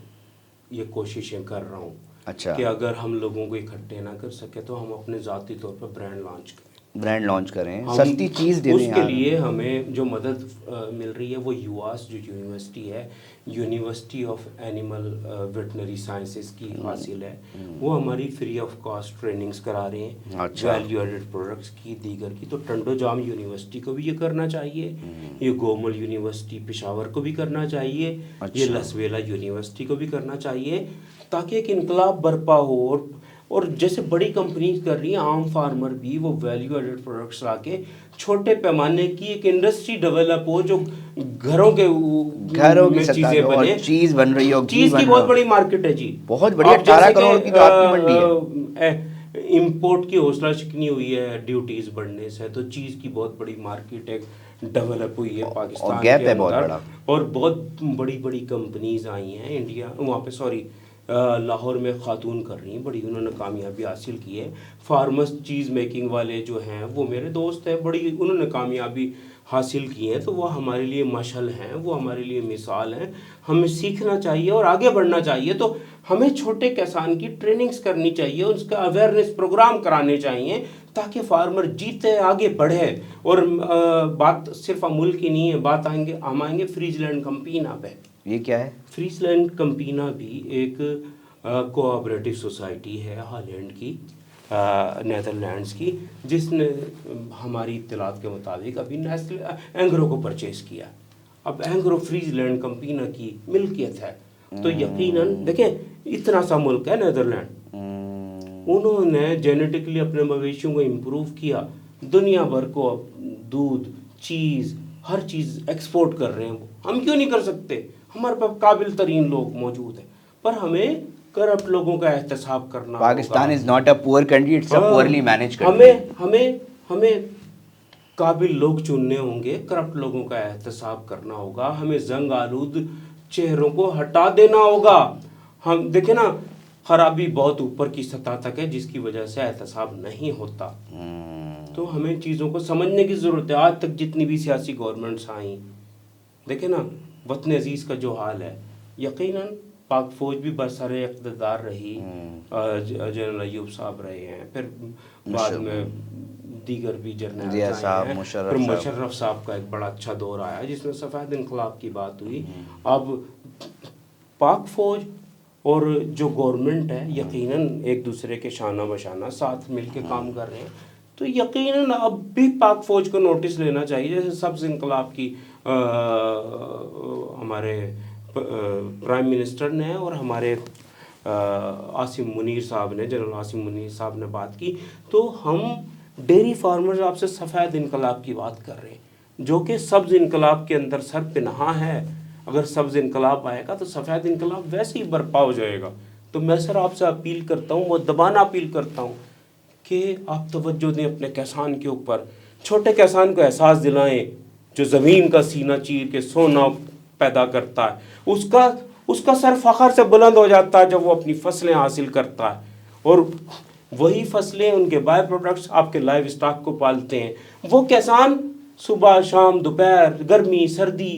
ये कोशिशें कर रहा हूं अच्छा, कि अगर हम लोगों को इकट्ठे ना कर सके तो हम अपने ज़ाती तौर पे ब्रांड लॉन्च करें। ब्रांड लॉन्च करें, हम सस्ती चीज़ दे दें उसके यार। लिए हमें जो मदद मिल रही है वो यूआस जो यूनिवर्सिटी है, university of animal veterinary sciences की हासिल है, वो हमारी फ्री ऑफ कॉस्ट ट्रेनिंग्स करा रहे हैं अच्छा। वैल्यू एडेड प्रोडक्ट्स की दीगर की। तो टंडो जाम यूनिवर्सिटी को भी ये करना चाहिए, ये गोमल यूनिवर्सिटी पेशावर को भी करना चाहिए, ये अच्छा। लसवेला यूनिवर्सिटी को भी करना चाहिए, ताकि एक इनकलाब बर्पा हो। और जैसे बड़ी कंपनीज कर रही हैं, आम फार्मर भी वो वैल्यू एडेड प्रोडक्ट्स लाके छोटे पैमाने की एक इंडस्ट्री डेवलप हो, जो घरों की में सतह पे चीज़ें और बने। चीज़ बन रही हो, घी चीज़ की बन रहा बहुत हो। बड़ी मार्केट है जी। बहुत बढ़िया, अब जैसे 18 करोड़ की तो आपकी मंडी है। इंपोर्ट की हौसला शिकनी हुई है ड्यूटीज बढ़ने से, तो चीज़ की बहुत बड़ी मार्केट है डेवलप हुई है पाकिस्तान गैप के है बहुत अंदर। बड़ा। और बहुत बड़ी बड़ी कंपनीज आई हैं इंडिया वहाँ पे, सॉरी लाहौर में खातून कर रही हैं बड़ी, उन्होंने कामयाबी हासिल की है। फार्मर्स चीज़ मेकिंग वाले जो हैं वो मेरे दोस्त हैं, बड़ी उन्होंने कामयाबी हासिल की है, तो वो हमारे लिए मशल हैं, वो हमारे लिए मिसाल हैं। हमें सीखना चाहिए और आगे बढ़ना चाहिए। तो हमें छोटे किसान की ट्रेनिंग्स करनी चाहिए, उसका अवेयरनेस प्रोग्राम कराने चाहिए, ताकि फार्मर जीते आगे बढ़े। और बात सिर्फ अमूल की नहीं है, बात हम आएंगे फ्रीजलैंड कंपीना पे। ये क्या है? फ्रीजलैंड कंपीना भी एक कोऑपरेटिव सोसाइटी है हॉलैंड की, नेदरलैंड्स की, जिसने हमारी इत्तलात के मुताबिक अभी नेस्ले एंग्रो को परचेज किया। अब एंग्रो फ्रीजलैंड कंपीना की मिल्कियत है, तो यकीनन देखें इतना सा मुल्क है नेदरलैंड, उन्होंने जेनेटिकली अपने मवेशियों को इम्प्रूव किया, दुनिया भर को दूध, चीज़, हर चीज़ एक्सपोर्ट कर रहे हैं वो। हम क्यों नहीं कर सकते? हमारे पास काबिल तरीन लोग मौजूद हैं, पर हमें करप्ट लोगों का एहतसाब करना पाकिस्तान होगा। Is not a poor country, it's a हाँ, पुअरली मैनेज कंट्री। हमें हमें हमें काबिल लोग चुनने होंगे, करप्ट लोगों का एहतसाब करना होगा, हमें जंग आलूद चेहरों को हटा देना होगा। हम देखें ना, खराबी बहुत ऊपर की सतह तक है, जिसकी वजह से एहतसाब नहीं होता। तो हमें चीज़ों को समझने की ज़रूरत है। आज तक जितनी भी सियासी गवर्नमेंट्स आई, देखें ना वतन अजीज़ का जो हाल है, यकीनन पाक फौज भी बरसरे इक़्तिदार रही, जनरल अयूब साहब रहे हैं, फिर बाद में दीगर भी जर्नल जिया साहब, हैं, फिर मुशर्रफ साहब का एक बड़ा अच्छा दौर आया जिसमें सफ़ेद इनकलाब की बात हुई। अब पाक फौज और जो गवर्नमेंट है यकीनन एक दूसरे के शाना बशाना साथ मिलके काम कर रहे हैं, तो यकीनन अब भी पाक फौज को नोटिस लेना चाहिए। जैसे सब्ज़ इनकलाब की हमारे प्राइम मिनिस्टर ने और हमारे आसिम मुनीर साहब ने, जनरल आसिम मुनीर साहब ने बात की, तो हम डेयरी फार्मर्स आपसे सफ़ेद इनकलाब की बात कर रहे हैं, जो कि सब्ज़ इनकलाब के अंदर सर पिनहा है। अगर सब्ज़ इनकलाब आएगा तो सफ़ेद इनकलाब वैसे ही बर्पा हो जाएगा। तो मैं सर आपसे अपील करता हूँ, वो दबाना अपील करता हूँ कि आप तवज्जो दें अपने किसान के ऊपर, छोटे किसान को एहसास दिलाएं, जो ज़मीन का सीना चीर के सोना पैदा करता है, उसका सर फ़ख्र से बुलंद हो जाता है जब वो अपनी फसलें हासिल करता है, और वही फसलें उनके बाय प्रोडक्ट्स आपके लाइव स्टॉक को पालते हैं। वो किसान सुबह शाम दोपहर गर्मी सर्दी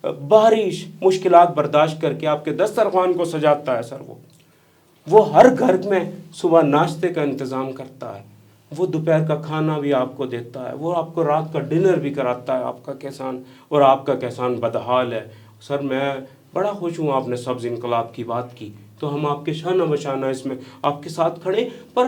बारिश मुश्किलात बर्दाश्त करके आपके दस्तरखान को सजाता है सर। वो हर घर में सुबह नाश्ते का इंतज़ाम करता है, वो दोपहर का खाना भी आपको देता है, वो आपको रात का डिनर भी कराता है आपका किसान, और आपका किसान बदहाल है। सर मैं बड़ा खुश हूँ आपने सब्ज़ इनकलाब की बात की, तो हम आपके शाना बशाना इसमें आपके साथ खड़े। पर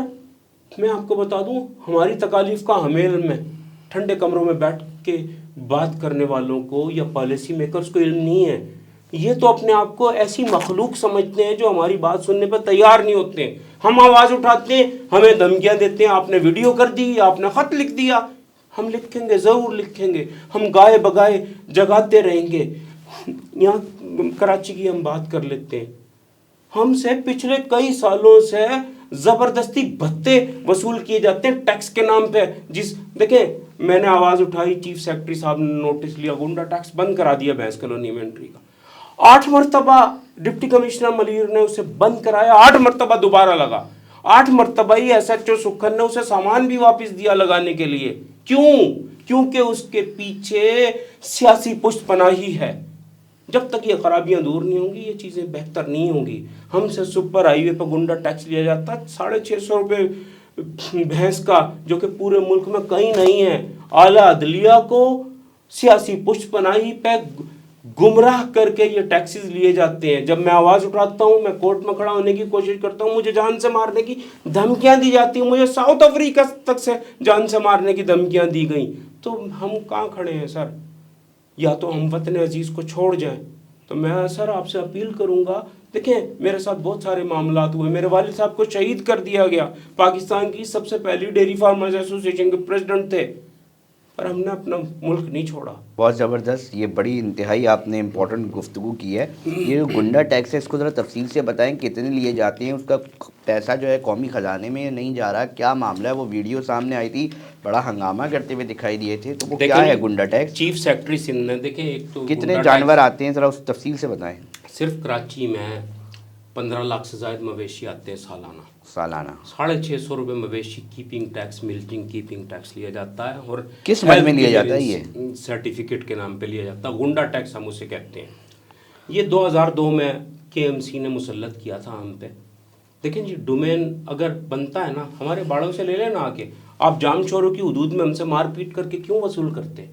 मैं आपको बता दूँ, हमारी तकालीफ का हमेल में ठंडे कमरों में बैठ के बात करने वालों को या पॉलिसी मेकर्स को इल्म नहीं है। ये तो अपने आप को ऐसी मखलूक समझते हैं जो हमारी बात सुनने पर तैयार नहीं होते हैं। हम आवाज़ उठाते हैं, हमें धमकियाँ देते हैं, आपने वीडियो कर दी, आपने ख़त लिख दिया। हम लिखेंगे, ज़रूर लिखेंगे, हम गाए बगाए जगाते रहेंगे। यहाँ कराची की हम बात कर लेते हैं, हमसे पिछले कई सालों से ज़बरदस्ती भत्ते वसूल किए जाते हैं टैक्स के नाम पे। देखें, मैंने आवाज़ उठाई, चीफ सेक्रेटरी साहब ने नोटिस लिया, गुंडा टैक्स बंद करा दिया भैंस कॉलोनी इन्वेंट्री का। 8 मरतबा डिप्टी कमिश्नर मलिर ने उसे बंद कराया, 8 मरतबा दोबारा लगा। 8 मरतबा ही SHO सुखन ने उसे सामान भी वापस दिया लगाने के लिए। क्यों? क्योंकि उसके पीछे सियासी पुष्टपनाही है। जब तक ये खराबियां दूर नहीं होंगी ये चीज़ें बेहतर नहीं होंगी। हमसे सुपर हाईवे पर गुंडा टैक्स लिया जाता है 650 रुपये भैंस का, जो कि पूरे मुल्क में कहीं नहीं है। आला अदलिया को सियासी पुष्टपनाही पे गुमराह करके ये टैक्सेस लिए जाते हैं। जब मैं आवाज़ उठाता हूँ, मैं कोर्ट में खड़ा होने की कोशिश करता हूँ, मुझे जान से मारने की धमकियाँ दी जाती हैं। मुझे साउथ अफ्रीका तक से जान से मारने की धमकियाँ दी गई। तो हम कहाँ खड़े हैं सर? या तो हम वतन अजीज़ को छोड़ जाएं। तो मैं सर आपसे अपील करूँगा, देखें मेरे साथ बहुत सारे मामलात हुए। मेरे वालिद साहब को शहीद कर दिया गया, पाकिस्तान की सबसे पहली डेयरी फार्मर्स एसोसिएशन के प्रेसिडेंट थे, पर हमने अपना मुल्क नहीं छोड़ा। बहुत ज़बरदस्त, ये बड़ी इंतहाई आपने इम्पोर्टेंट गुफ्तगू की है। ये जो गुंडा टैक्स है इसको ज़रा तफसील से बताएं, कितने लिए जाते हैं, उसका पैसा जो है कौमी ख़जाने में नहीं जा रहा, क्या मामला है? वो वीडियो सामने आई थी, बड़ा हंगामा करते हुए दिखाई दिए थे, तो वो क्या है गुंडा टैक्स? चीफ सेक्रेटरी सिंध ने देखें, एक तो कितने जानवर आते हैं, ज़रा उस तफसील से बताएं। सिर्फ कराची में 15 लाख से ज़ायद मवेशी आते हैं सालाना। 650 रुपये मवेशी keeping tax, milking keeping tax लिया जाता है। और किस मद में लिया जाता है? ये सर्टिफिकेट के नाम पे लिया जाता है, गुंडा टैक्स हम उसे कहते हैं। ये 2002 में KMC ने मुसल्लत किया था हम पे। देखें जी, डोमेन अगर बनता है ना, हमारे बाड़ों से ले लेना आके, आप जाम चोरों की हदूद में हमसे मारपीट करके क्यों वसूल करते?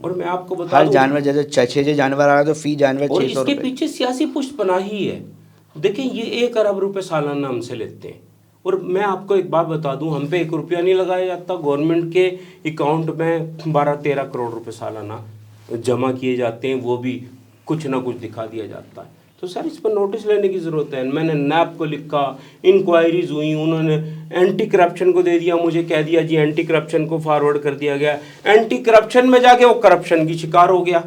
और मैं आपको बता हर जानवर, जैसे 6 जानवर आ रहा है तो फी जानवर 600 रुपये। इसके पीछे सियासी पुष्टपनाही है। देखें ये 1 अरब रुपए सालाना हमसे लेते हैं। और मैं आपको एक बात बता दूं, हम पे 1 रुपया नहीं लगाया जाता। गवर्नमेंट के अकाउंट में 12-13 करोड़ रुपए सालाना जमा किए जाते हैं, वो भी कुछ ना कुछ दिखा दिया जाता है। तो सर इस पर नोटिस लेने की ज़रूरत है। मैंने नैब को लिखा, इंक्वायरीज हुई, उन्होंने एंटी करप्शन को दे दिया, मुझे कह दिया जी एंटी करप्शन को फॉरवर्ड कर दिया गया। एंटी करप्शन में जाके वो करप्शन की शिकार हो गया,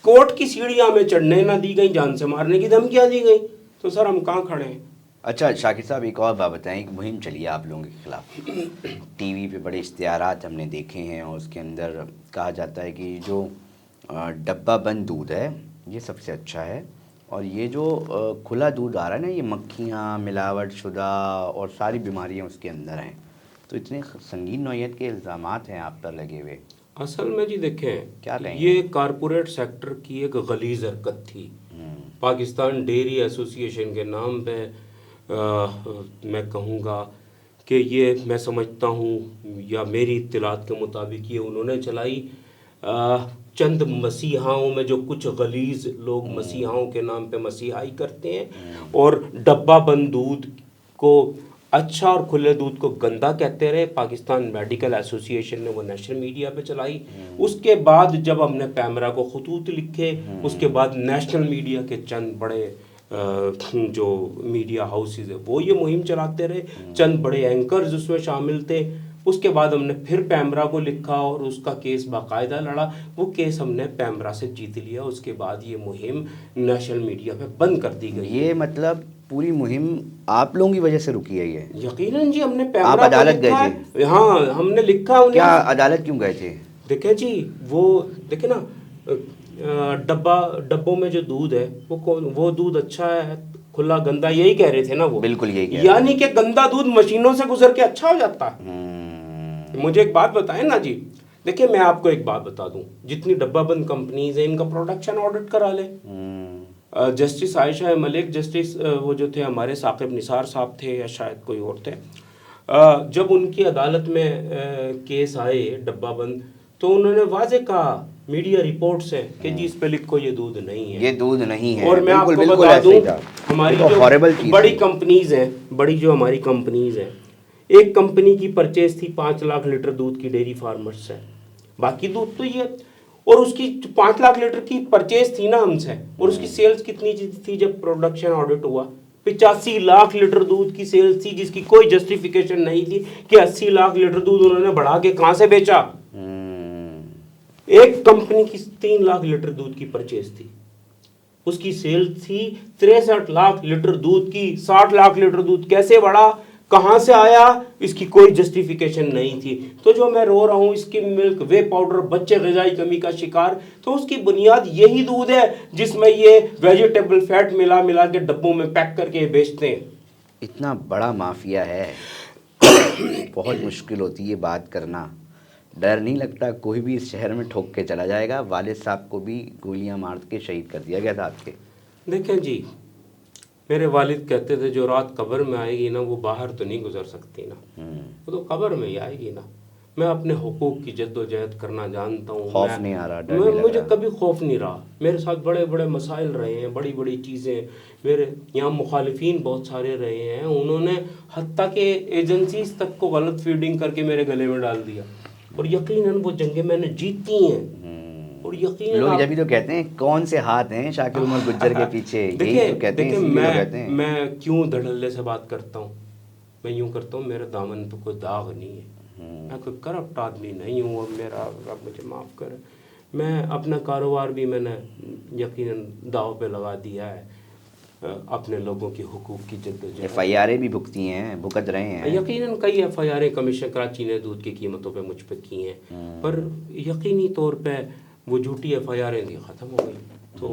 कोर्ट की सीढ़ियाँ में चढ़ने ना दी गई, जान से मारने की धमकियाँ दी गई। तो सर हम कहाँ खड़े हैं? अच्छा शाकिर साहब, एक और बात बताएं, एक मुहिम चली है आप लोगों के खिलाफ। टीवी पे बड़े इश्तिहारात हमने देखे हैं और उसके अंदर कहा जाता है कि जो डब्बा बंद दूध है ये सबसे अच्छा है, और ये जो खुला दूध आ रहा है ना, ये मक्खियाँ, मिलावट शुदा और सारी बीमारियाँ उसके अंदर हैं। तो इतने संगीन नौयत के इल्ज़ामात हैं आप पर लगे हुए। असल में जी देखें, क्या कहेंगे? ये कारपोरेट सेक्टर की एक गलीज़ हरकत थी। पाकिस्तान डेयरी एसोसिएशन के नाम पे मैं कहूँगा कि ये, मैं समझता हूँ या मेरी इत्तलात के मुताबिक ये उन्होंने चलाई चंद मसीहाओं में, जो कुछ गलीज़ लोग मसीहाओं के नाम पे मसीहाई करते हैं और डब्बा बंद दूध को अच्छा और खुले दूध को गंदा कहते रहे। पाकिस्तान मेडिकल एसोसिएशन ने वो नेशनल मीडिया पे चलाई। उसके बाद जब हमने पैमरा को खतूत लिखे, उसके बाद नेशनल मीडिया के चंद बड़े जो मीडिया हाउसेस है वो ये मुहिम चलाते रहे, चंद बड़े एंकर्स उसमें शामिल थे। उसके बाद हमने फिर पैमरा को लिखा और उसका केस बाकायदा लड़ा। वो केस हमने पैमरा से जीत लिया। उसके बाद ये मुहिम नेशनल मीडिया पे बंद कर दी गई। ये मतलब पूरी मुहिम आप लोगों की वजह से रुकी है ये? यकीनन जी, हमने पैमरा आप अदालत गए थे? हाँ, हमने लिखा। क्या अदालत क्यों गए थे? देखें जी, वो देखे ना, डब्बों में जो दूध है वो दूध अच्छा है, खुला गंदा, यही कह रहे थे ना वो? बिल्कुल यही कह रहे। यानी कि गंदा दूध मशीनों से गुजर के अच्छा हो जाता है। मुझे एक बात बताएं ना जी, देखिए मैं आपको एक बात बता दूं, जितनी डब्बाबंद कंपनीज हैं इनका प्रोडक्शन ऑडिट करा ले। जस्टिस आयशा मलिक, जस्टिस वो जो थे हमारे साकिब निसार साहब थे या शायद कोई और थे, जब उनकी अदालत में केस आए डब्बाबंद, तो उन्होंने वाजे कहा, मीडिया रिपोर्ट्स है कि जी इस पे लिखो ये दूध नहीं है, ये दूध नहीं है। और मैं आपको बता दूं, हमारी जो बड़ी कंपनीज हैं, बड़ी जो हमारी कंपनीज हैं, एक कंपनी की परचेज थी 5 लाख लीटर दूध की डेयरी फार्मर्स से, बाकी दूध तो ये, और उसकी 5 लाख लीटर की परचेज थी ना हमसे, और उसकी सेल्स कितनी थी जब प्रोडक्शन ऑडिट हुआ? 85 लाख लीटर दूध की सेल्स थी, जिसकी कोई जस्टिफिकेशन नहीं थी कि 80 लाख लीटर दूध उन्होंने बढ़ा के कहां से बेचा। एक कंपनी की 3 लाख लीटर दूध की परचेज थी, उसकी सेल थी 63 लाख लीटर दूध की। 60 लाख लीटर दूध कैसे बढ़ा, कहां से आया, इसकी कोई जस्टिफिकेशन नहीं थी। तो जो मैं रो रहा हूं, इसकी मिल्क, वे पाउडर, बच्चे ग़िज़ाई कमी का शिकार, तो उसकी बुनियाद यही दूध है जिसमें ये वेजिटेबल फैट मिला मिला के डब्बों में पैक करके बेचते हैं। इतना बड़ा माफिया है, बहुत मुश्किल होती है बात करना। डर नहीं लगता कोई भी इस शहर में ठोक के चला जाएगा? वालिद साहब को भी गोलियां मार के शहीद कर दिया गया था आपके। देखें जी, मेरे वालिद कहते थे जो रात कब्र में आएगी ना वो बाहर तो नहीं गुजर सकती ना, वो तो कब्र में ही आएगी ना। मैं अपने हुकूक की जद्दोजहद करना जानता हूँ। खौफ नहीं आ रहा, डर नहीं लग मुझे रहा? कभी खौफ नहीं रहा। मेरे साथ बड़े बड़े मसाइल रहे हैं, बड़ी बड़ी चीज़ें। मेरे यहाँ मुखालिफिन बहुत सारे रहे हैं, उन्होंने हत्ता के एजेंसीज तक को गलत फीडिंग करके मेरे गले में डाल दिया, और यकीनन वो जंगें मैंने जीती हैं। और यकीनन लोग जब भी तो कहते हैं कौन से हाथ हैं शाकिर उमर गुज्जर के पीछे, यही तो कहते हैं, इसीलिए तो कहते हैं। मैं क्यों धड़ल्ले से बात करता हूँ? मैं यूँ करता हूँ, मेरे दामन पे कोई दाग नहीं है, मैं कोई करप्ट आदमी नहीं हूँ। अब मेरा रब मुझे माफ़ करे, मैं अपना कारोबार भी मैंने यकीनन दाव पे लगा दिया है, अपने लोगों की हुकूक की जद्दोजहद। FIR भी भुगती हैं, भुगत रहे हैं। यकीनन कई FIR कमीशन कराची ने दूध की कीमतों पे मुझ पे की हैं, पर यकीनी तौर पे वो झूठी FIR थी, ख़त्म हो गई। तो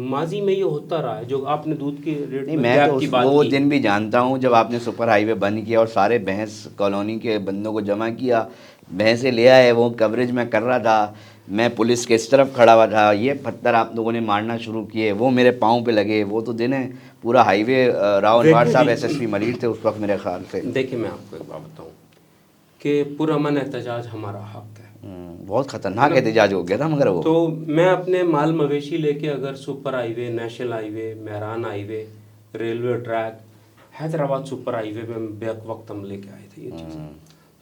माजी में ये होता रहा है। जो आपने दूध के रेट नहीं, में मैं गैप तो की बात वो की, दिन भी जानता हूँ जब आपने सुपर हाईवे बंद किया और सारे भैंस कॉलोनी के बंदों को जमा किया, भैंसे ले आए, वो कवरेज में कर रहा था, मैं पुलिस के इस तरफ खड़ा हुआ था, ये पत्थर आप लोगों ने मारना शुरू किए, वो मेरे पाँव पे लगे। वो तो दिन है, पूरा हाईवे रावनवाड़ साहब SSP मलिर थे उस वक्त मेरे ख्याल से। देखिए मैं आपको एक बात बताऊँ कि पुरअमन एहतजाज हमारा हक है। बहुत खतरनाक एहतजाज हो गया था मगर वो। तो मैं अपने माल मवेशी लेके अगर super highway, national highway, Mehran highway, railway track, Hyderabad super highway पे बैक वक्त हम लेके आए थे ये चीज़ें,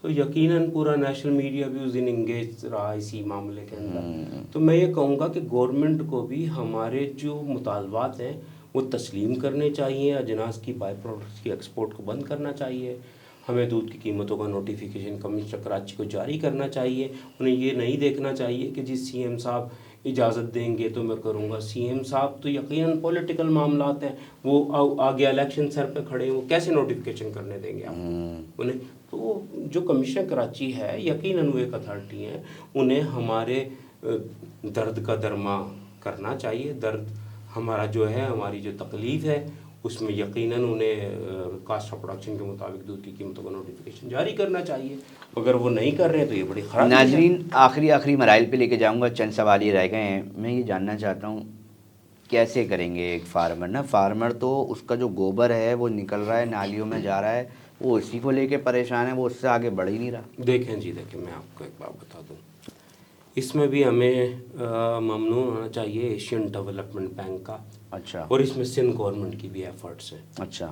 तो यकीनन पूरा नेशनल मीडिया भी उस दिन इंगेज रहा इसी मामले के अंदर। तो मैं ये कहूँगा कि गवर्नमेंट को भी हमारे जो मुतालबात हैं वो तस्लीम करने चाहिए। अजनास की बाई प्रोडक्ट्स की एक्सपोर्ट को बंद करना चाहिए। हमें दूध की कीमतों का नोटिफिकेशन कमिश्नर कराची को जारी करना चाहिए। उन्हें ये नहीं देखना चाहिए कि जिस CM साहब इजाज़त देंगे तो मैं करूँगा। CM साहब तो यकीनन पॉलिटिकल मामलात हैं, वो आगे इलेक्शन सर पे खड़े हैं, वो कैसे नोटिफिकेशन करने देंगे आपको उन्हें? तो जो कमिश्नर कराची है यकीनन वो एक अथॉरिटी है, उन्हें हमारे दर्द का दरमा करना चाहिए। दर्द हमारा जो है, हमारी जो तकलीफ़ है उसमें यकीनन उन्हें कास्ट ऑफ प्रोडक्शन के मुताबिक दूध की कीमतों का नोटिफिकेशन जारी करना चाहिए। अगर वो नहीं कर रहे हैं तो ये बड़ी ख़राब नाजरीन, आखिरी मराइल पे लेके जाऊंगा, चंद सवाल ही रह गए हैं। मैं ये जानना चाहता हूँ कैसे करेंगे एक फार्मर ना, फार्मर तो उसका जो गोबर है वो निकल रहा है, नालियों में जा रहा है, वो इसी को लेके परेशान है, वो उससे आगे बढ़ ही नहीं रहा। देखें जी, देखें मैं आपको एक बात बता दूं, इसमें भी हमें ममनून होना चाहिए एशियन डेवलपमेंट बैंक का। अच्छा। और इसमें सिंध गवर्नमेंट की भी एफर्ट्स हैं। अच्छा।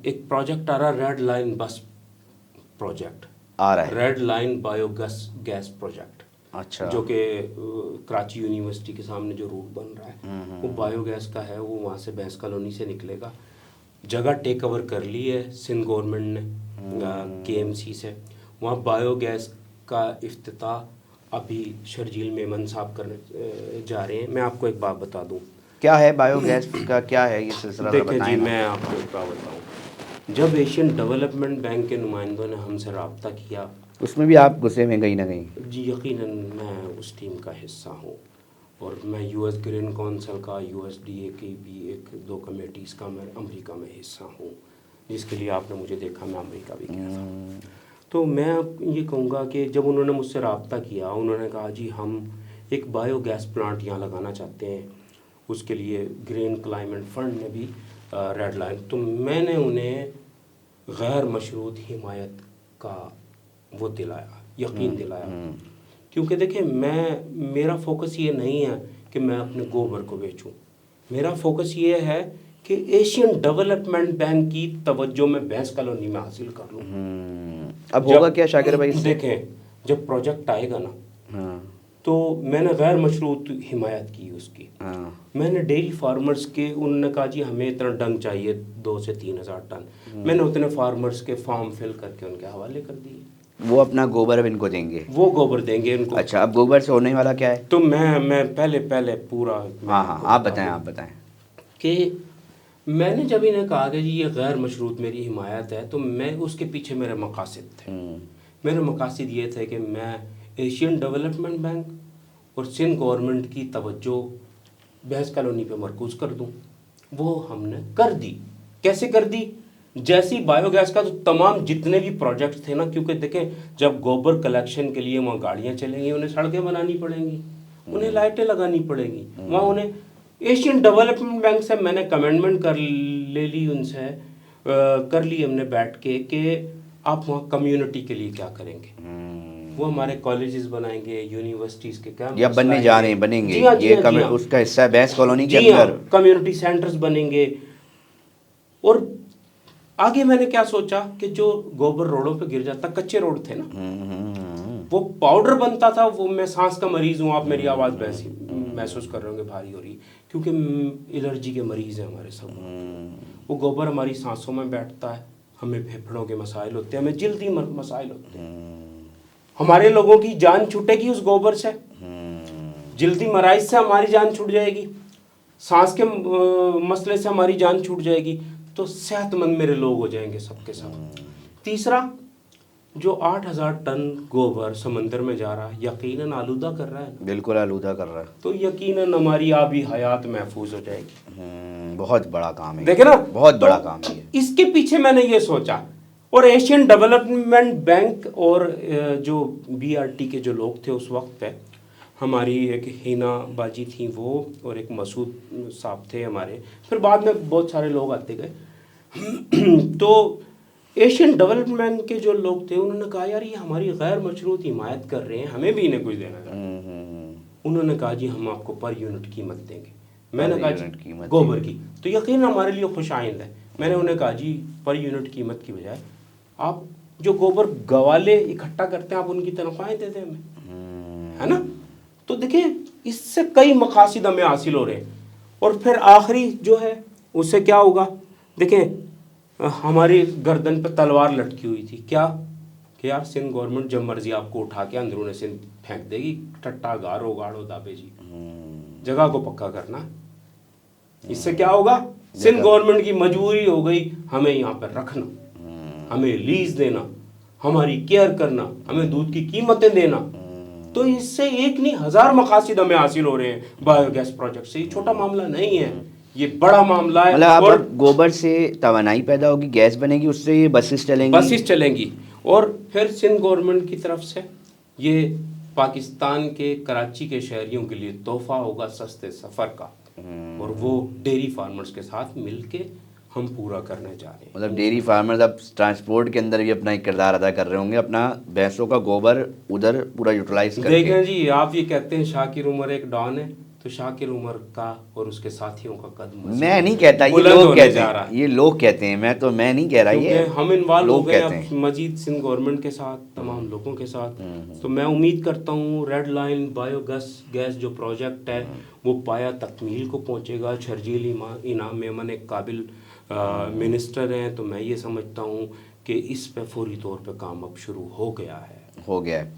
एक प्रोजेक्ट आ रहा है, रेड लाइन बस प्रोजेक्ट आ रहा है। Red line biogas gas project. अच्छा। जो कि कराची यूनिवर्सिटी के सामने जो रूट बन रहा है वो बायोगैस का है। वो वहाँ से भैंस कॉलोनी से निकलेगा। जगह टेक ओवर कर ली है सिंध गवर्नमेंट ने KMC से। वहाँ बायोगैस का इफ्तिताह अभी शर्जील मेमन साहब करने जा रहे हैं। मैं आपको एक बात बता दूं, क्या है बायोगैस का, क्या है ये सिलसिला? देखें जी, मैं आपको एक बात बताऊं, जब एशियन डेवलपमेंट बैंक के नुमाइंदों ने हमसे रब्ता किया, उसमें भी आप गुस्से में कहीं ना कहीं? जी यकीनन मैं उस टीम का हिस्सा हूँ। और मैं US ग्रीन काउंसिल का, USDA की भी 1-2 कमेटीज़ का मैं अमेरिका में हिस्सा हूँ, जिसके लिए आपने मुझे देखा मैं अमेरिका भी गया था। तो मैं ये कहूँगा कि जब उन्होंने मुझसे रब्ता किया, उन्होंने कहा जी हम एक बायोगैस प्लांट यहाँ लगाना चाहते हैं, उसके लिए ग्रीन क्लाइमेट फंड ने भी रेड लाइन, तो मैंने उन्हें गैर मशरूत हिमायत का वो दिलाया, यकीन दिलाया। क्योंकि देखिए मेरा फोकस ये नहीं है कि मैं अपने गोबर को बेचूं। मेरा फोकस ये है कि एशियन डेवलपमेंट बैंक की तवज्जो में भैंस कॉलोनी में हासिल कर लूँ। अब होगा क्या शाकिर भाई? देखें, जब प्रोजेक्ट आएगा ना, हाँ। तो मैंने गैर मशरूत हिमायत की उसकी। हाँ। मैंने डेयरी फार्मर्स के, उन्होंने कहा जी हमें इतना डंग चाहिए 2 से 3 हज़ार टन। मैंने उतने फार्मर्स के फार्म फिल करके उनके हवाले कर दिए। वो अपना गोबर अब इनको देंगे? वो गोबर देंगे इनको। अच्छा, अब गोबर से होने वाला क्या है? तो मैं पहले पूरा हाँ, आप बताएं कि मैंने जब इन्हें कहा कि जी ये गैर मशरूत मेरी हिमायत है, तो मैं उसके पीछे मेरे मकासद थे। मेरे मकासद ये थे कि मैं एशियन डेवलपमेंट बैंक और सिंध गवर्नमेंट की तवज्जो भैंस कॉलोनी पे मरकूज़ कर दूं। वो हमने कर दी। कैसे कर दी? जैसी बायोगैस का तो तमाम जितने भी प्रोजेक्ट थे ना, क्योंकि देखें जब गोबर कलेक्शन के लिए वहाँ गाड़ियाँ चलेंगी, उन्हें सड़कें बनानी पड़ेंगी, उन्हें लाइटें लगानी पड़ेंगी, वहाँ उन्हें एशियन डेवलपमेंट बैंक से मैंने कमेंटमेंट कर ले ली उनसे, कर ली हमने बैठ के कि आप वहाँ कम्युनिटी के लिए क्या करेंगे। वो हमारे कॉलेजेस बनाएंगे, यूनिवर्सिटीज़ के कैंपस या बनने जा रहे हैं, बनेंगे। जी हाँ, जी हाँ, जी हाँ। उसका हिस्सा है बैंस कॉलोनी के जी हाँ, अंदर कम्युनिटी सेंटर्स बनेंगे। और आगे मैंने क्या सोचा कि जो गोबर रोडों पे गिर जाता, कच्चे रोड थे ना, वो पाउडर बनता था, वो मैं सांस का मरीज हूँ, आप मेरी आवाज़ वैसी महसूस कर रहे होंगे भारी हो रही, क्योंकि एलर्जी के मरीज हैं हमारे सब। वो गोबर हमारी सांसों में बैठता है, हमें फेफड़ों के मसाइल होते हैं, हमें जल्दी मसाइल होते हैं। हमारे लोगों की जान छूटेगी उस गोबर से, जल्दी मराइज से हमारी जान छूट जाएगी, सांस के मसले से हमारी जान छूट जाएगी, तो सेहतमंद मेरे लोग हो जाएंगे सबके सब। तीसरा, जो 8,000 टन गोबर समंदर में जा रहा है, यकीनन आलूदा कर रहा है, बिल्कुल आलूदा कर रहा है, तो यकीनन हमारी आबी हयात महफूज हो जाएगी। बहुत बड़ा काम है, देखे ना, बहुत तो बड़ा काम है। इसके पीछे मैंने ये सोचा, और एशियन डेवलपमेंट बैंक और जो BRT के जो लोग थे उस वक्त पे, हमारी एक हिना बाजी थी वो, और एक मसूद साहब थे हमारे, फिर बाद में बहुत सारे लोग आते गए। तो एशियन डेवलपमेंट के जो लोग थे उन्होंने कहा यार ये हमारी गैर मशरूत हिमायत कर रहे हैं, हमें भी इन्हें कुछ देना चाहिए। उन्होंने कहा जी हम आपको पर यूनिट कीमत देंगे। मैंने कहा जी गोबर की, तो यकीन हमारे लिए खुश आइंद है। मैंने उन्हें कहा जी पर यूनिट कीमत की बजाय आप जो गोबर गवाले इकट्ठा करते हैं आप उनकी तनख्वाहें दे दें हमें, है ना। तो देखिए इससे कई मकासद हमें हासिल हो रहे हैं। और फिर आखिरी जो है उससे क्या होगा, देखें हमारी गर्दन पे तलवार लटकी हुई थी, क्या कि यार सिंध गवर्नमेंट जब मर्जी आपको उठा के अंदरूने सिंध फेंक देगी, टट्टा गारो गाड़ो दाबे जी, जगह को पक्का करना। इससे क्या होगा, सिंध गवर्नमेंट की मजबूरी हो गई हमें यहाँ पर रखना, हमें लीज देना, हमारी केयर करना, हमें दूध की कीमतें देना। तो इससे एक नहीं 1000 मकासद हमें हासिल हो रहे हैं बायोगैस प्रोजेक्ट से। ये छोटा मामला नहीं है, ये बड़ा मामला है। मतलब और अब गोबर से तवानाई पैदा होगी, गैस बनेगी, उससे ये बसेस चलेंगी। और फिर सिंध गवर्नमेंट की तरफ से ये पाकिस्तान के कराची के शहरियों के लिए तोहफा होगा सस्ते सफ़र का, और वो डेयरी फार्मर्स के साथ मिलके हम पूरा करने जा रहे हैं। मतलब डेयरी फार्मर्स अब ट्रांसपोर्ट के अंदर भी अपना एक किरदार अदा कर रहे होंगे, अपना भैंसों का गोबर उधर पूरा यूटिलाइज करके। देखें जी, आप ये कहते हैं शाकिर उमर एक डॉन है, तो शाकिर उमर का और उसके साथियों का कदम मैं नहीं कहता, ये लोग कहते हैं, ये लोग कहते हैं, मैं नहीं कह रहा, ये हम इन्वॉल्व हो लोग गए कहते अब हैं। मजीद सिंध गवर्नमेंट के साथ, तमाम लोगों के साथ। तो मैं उम्मीद करता हूँ रेड लाइन बायोगैस जो प्रोजेक्ट है वो पाया तकमील को पहुँचेगा। शर्जील इनाम मेमन एक काबिल मिनिस्टर हैं, तो मैं ये समझता हूँ कि इस पे फौरी तौर पे काम अब शुरू हो गया है।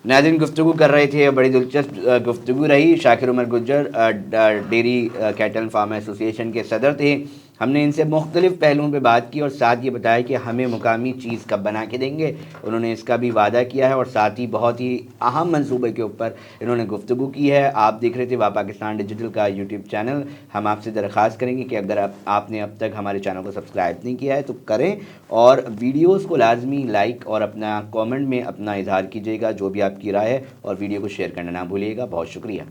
नाज़रीन, गुफ्तगू कर रहे थे, बड़ी दिलचस्प गुफ्तगू रही। Shakir Umar Gujjar dairy cattle farm association के सदर थे। हमने इनसे मुख्तलिफ़ पहलुओं पे बात की और साथ ये बताया कि हमें मुकामी चीज़ कब बना के देंगे, उन्होंने इसका भी वादा किया है। और साथ ही बहुत ही अहम मंसूबे के ऊपर इन्होंने गुफ्तगू की है। आप देख रहे थे वा पाकिस्तान डिजिटल का यूट्यूब चैनल। हम आपसे दरख्वास्त करेंगे कि अगर आपने अब तक हमारे चैनल को सब्सक्राइब नहीं किया है तो करें, और वीडियोज़ को लाजमी लाइक और अपना कॉमेंट में अपना इजहार कीजिएगा, जो भी आपकी राय है, और वीडियो को शेयर करना ना भूलिएगा। बहुत शुक्रिया।